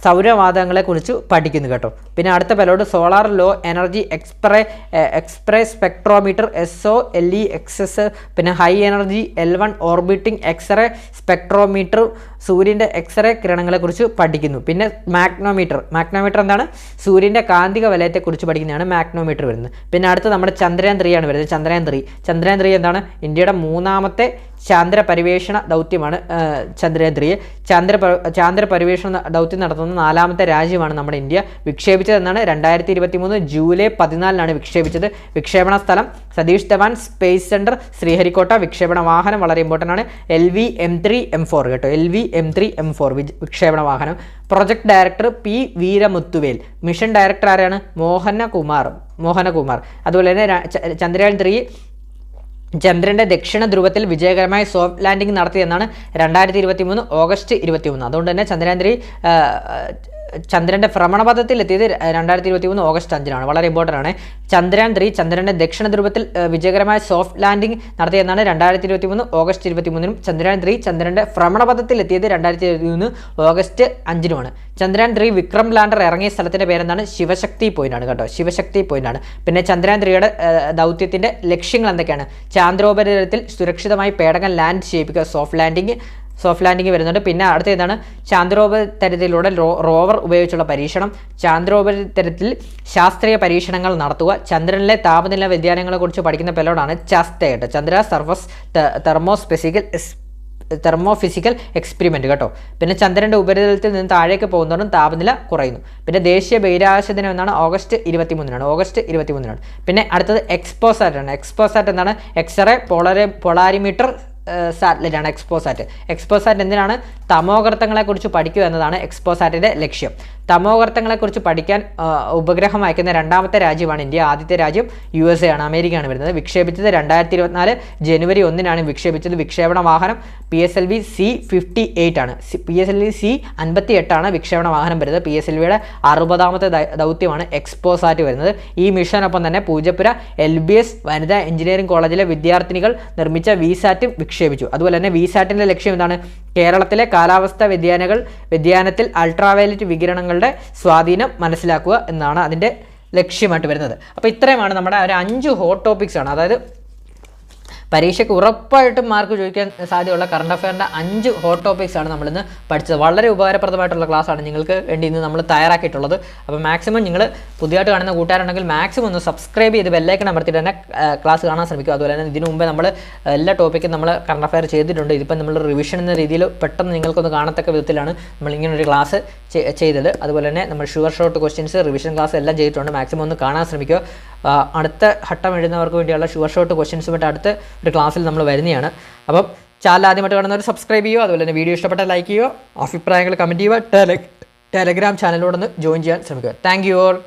സൗരവാതകങ്ങളെക്കുറിച്ച് പഠിക്കുന്നു കേട്ടോ. പിന്നെ അടുത്ത payload solar low energy X-ray spectrometer SOLEXS, പിന്നെ high energy L1 orbiting X-ray spectrometer സൂര്യൻ്റെ എക്സ്റേ കിരണങ്ങളെക്കുറിച്ച് പഠിക്കുന്നു. പിന്നെ മാഗ്നോമീറ്റർ എന്താണ്? സൂര്യൻ്റെ കാന്തിക വലയത്തെക്കുറിച്ച് പഠിക്കുന്നതാണ് മാഗ്നോമീറ്റർ വരുന്നത്. പിന്നെ അടുത്ത് നമ്മുടെ ചന്ദ്രയാൻ 3 ആണ് വരുന്നത്. ചന്ദ്രയാൻ 3 എന്താണ്? ഇന്ത്യയുടെ 3ാമത്തെ ചാന്ദ്ര പരിവേഷണ ദൗത്യമാണ് ചന്ദ്രയാൻ 3. ചാന്ദ്ര പരിവേഷണ ദൗത്യം നടത്തുന്ന 4ാമത്തെ രാജ്യമാണ് നമ്മുടെ ഇന്ത്യ. വിക്ഷേപിച്ചതെന്നാണ് 2023 ജൂലൈ 14 വിക്ഷേപിച്ചത്. വിക്ഷേപണ സ്ഥലം സതീഷ് ധവാൻ സ്പേസ് സെൻറ്റർ, ശ്രീഹരിക്കോട്ട. വിക്ഷേപണ വാഹനം വളരെ ഇമ്പോർട്ടൻ്റ് ആണ്, LV-M3M4 കേട്ടോ. LV-M3M4 വിക്ഷേപണ വാഹനം. Project director P Veeramuthuvel. Mission director ആരാണ്? മോഹനകുമാർ. അതുപോലെ തന്നെ ചന്ദ്രയാൻ 3 ചന്ദ്രൻ്റെ ദക്ഷിണ ധ്രുവത്തിൽ വിജയകരമായി സോഫ്റ്റ് ലാൻഡിംഗ് നടത്തിയെന്നാണ് 2023 ഓഗസ്റ്റ് 23. അതുകൊണ്ട് തന്നെ ചന്ദ്രയാൻ 3 ചന്ദ്രൻ്റെ ഭ്രമണപഥത്തിൽ എത്തിയത് 2023 ഓഗസ്റ്റ് 5 വളരെ ഇമ്പോർട്ടൻ്റ് ആണ്. ചന്ദ്രയാൻ 3 ചന്ദ്രൻ്റെ ദക്ഷിണ ധ്രുവത്തിൽ വിജയകരമായ സോഫ്റ്റ് ലാൻഡിംഗ് നടത്തിയെന്നാണ് 2023 ഓഗസ്റ്റ് 23. ചന്ദ്രയാൻ 3 ചന്ദ്രൻ്റെ ഭ്രമണപഥത്തിൽ എത്തിയത് 2023 ഓഗസ്റ്റ് 5 ചന്ദ്രയാൻ 3 വിക്രം ലാൻഡർ ഇറങ്ങിയ സ്ഥലത്തിൻ്റെ പേരെന്താണ്? ശിവശക്തി പോയിൻ്റാണ് കേട്ടോ. ശിവശക്തി പോയിൻ്റാണ്. പിന്നെ ചന്ദ്രയാൻ 3യുടെ ദൗത്യത്തിൻ്റെ ലക്ഷ്യങ്ങൾ എന്തൊക്കെയാണ്? ചാന്ദ്രോപരിതലത്തിൽ സുരക്ഷിതമായി പേടകം ലാൻഡ് ചെയ്യിപ്പിക്കുക, സോഫ്റ്റ് ലാൻഡിങ് വരുന്നുണ്ട്. പിന്നെ അടുത്ത ഏതാണ്? ചാന്ദ്രോപരിതലത്തിലൂടെ റോവർ ഉപയോഗിച്ചുള്ള പരീക്ഷണം. ചാന്ദ്രോപരിതലത്തിൽ ശാസ്ത്രീയ പരീക്ഷണങ്ങൾ നടത്തുക. ചന്ദ്രനിലെ താപനില വ്യതിയാനങ്ങളെക്കുറിച്ച് പഠിക്കുന്ന പെലോഡാണ് ചാസ്റ്റേട്ട്. ചന്ദ്ര സർഫസ് തെർമോഫിസിക്കൽ എക്സ്പെരിമെൻറ്റ് കേട്ടോ. പിന്നെ ചന്ദ്രൻ്റെ ഉപരിതലത്തിൽ നിന്ന് താഴേക്ക് പോകുന്നതോറും താപനില കുറയുന്നു. പിന്നെ ദേശീയ ബഹിരാകാശ ദിനം എന്നാണ്? ഓഗസ്റ്റ് 23. പിന്നെ അടുത്തത് എക്സ്പോസാറ്റ് ആണ്. എക്സ്പോസാറ്റ് എന്താണ്? എക്സ്റേ പോളാരിമീറ്റർ സാറ്റലൈറ്റ് ആണ് എക്സ്പോസാറ്റ്. എന്തിനാണ്? തമോഗർത്തങ്ങളെക്കുറിച്ച് പഠിക്കുക എന്നതാണ് എക്സ്പോസാറ്റിൻ്റെ ലക്ഷ്യം. തമോഗർത്തങ്ങളെക്കുറിച്ച് പഠിക്കാൻ ഉപഗ്രഹം അയക്കുന്ന 2ാമത്തെ രാജ്യമാണ് ഇന്ത്യ. ആദ്യത്തെ രാജ്യം USA ആണ്, അമേരിക്കയാണ് വരുന്നത്. വിക്ഷേപിച്ചത് 2024 ജനുവരി 1 വിക്ഷേപിച്ചത്. വിക്ഷേപണ വാഹനം PSLV C-58 ആണ്. PSLV C-58 ആണ് വിക്ഷേപണ വാഹനം വരുന്നത്. PSLVയുടെ 60ാമത്തെ ദൗത്യമാണ് എക്സ്പോസാറ്റ് വരുന്നത്. ഈ മിഷനൊപ്പം തന്നെ പൂജപ്പുര LBS വനിതാ എഞ്ചിനീയറിംഗ് കോളേജിലെ വിദ്യാർത്ഥിനികൾ നിർമ്മിച്ച VSAT വിക്ഷേപിച്ചു. അതുപോലെ തന്നെ VSATൻ്റെ ലക്ഷ്യം എന്താണ്? കേരളത്തിലെ കാലാവസ്ഥാ വ്യതിയാനത്തിൽ അൾട്രാവയലറ്റ് വികിരണങ്ങളുടെ സ്വാധീനം മനസ്സിലാക്കുക എന്നാണ് അതിൻ്റെ ലക്ഷ്യമായിട്ട് വരുന്നത്. അപ്പോൾ ഇത്രയുമാണ് നമ്മുടെ ഒരു 5 ഹോട്ട് ടോപ്പിക്സ് ആണ്. അതായത് പരീക്ഷയ്ക്ക് ഉറപ്പായിട്ടും മാർക്ക് ചോദിക്കാൻ സാധ്യതയുള്ള കറണ്ട് അഫെയറിൻ്റെ 5 ഹോട്ട് ടോപ്പിക്സ് ആണ് നമ്മളിന്ന് പഠിച്ചത്. വളരെ ഉപകാരപ്രദമായിട്ടുള്ള ക്ലാസ്സാണ് നിങ്ങൾക്ക് വേണ്ടി ഇന്ന് നമ്മൾ തയ്യാറാക്കിയിട്ടുള്ളത്. അപ്പോൾ മാക്സിമം നിങ്ങൾ പുതിയതായിട്ട് കാണുന്ന കൂട്ടുകാരുണ്ടെങ്കിൽ മാക്സിമം ഒന്ന് സബ്സ്ക്രൈബ് ചെയ്ത് ബെല്ലൈക്കൺ അമർത്തിയിട്ട് തന്നെ ക്ലാസ് കാണാൻ ശ്രമിക്കുക. അതുപോലെ തന്നെ ഇതിനു മുമ്പേ നമ്മൾ എല്ലാ ടോപ്പിക്കും നമ്മൾ കറണ്ട് അഫെയർ ചെയ്തിട്ടുണ്ട്. ഇതിപ്പോൾ നമ്മൾ റിവിഷൻ എന്ന രീതിയിൽ പെട്ടെന്ന് നിങ്ങൾക്കൊന്ന് കാണത്തക്ക വിധത്തിലാണ് നമ്മൾ ഇങ്ങനൊരു ക്ലാസ് ചെയ്തത്. അതുപോലെ തന്നെ നമ്മൾ sure short questions revision class എല്ലാം ചെയ്തിട്ടുണ്ട്. മാക്സിമം ഒന്ന് കാണാൻ ശ്രമിക്കുക. അടുത്ത ഘട്ടം എഴുതുന്നവർക്ക് വേണ്ടിയുള്ള ഷുവർ ഷോർട്ട് ക്വസ്റ്റ്യൻസുമായിട്ട് അടുത്ത ഒരു ക്ലാസ്സിൽ നമ്മൾ വരുന്നതാണ്. അപ്പം ചാനൽ ആദ്യമായിട്ട് കാണുന്നവർ സബ്സ്ക്രൈബ് ചെയ്യുക. അതുപോലെ തന്നെ വീഡിയോ ഇഷ്ടപ്പെട്ടാൽ ലൈക്ക് ചെയ്യുക, അഭിപ്രായങ്ങൾ കമൻറ്റ് ചെയ്യുക, ടെലഗ്രാം ചാനലിലൂടെ ഒന്ന് ജോയിൻ ചെയ്യാൻ ശ്രമിക്കുക. Thank you all.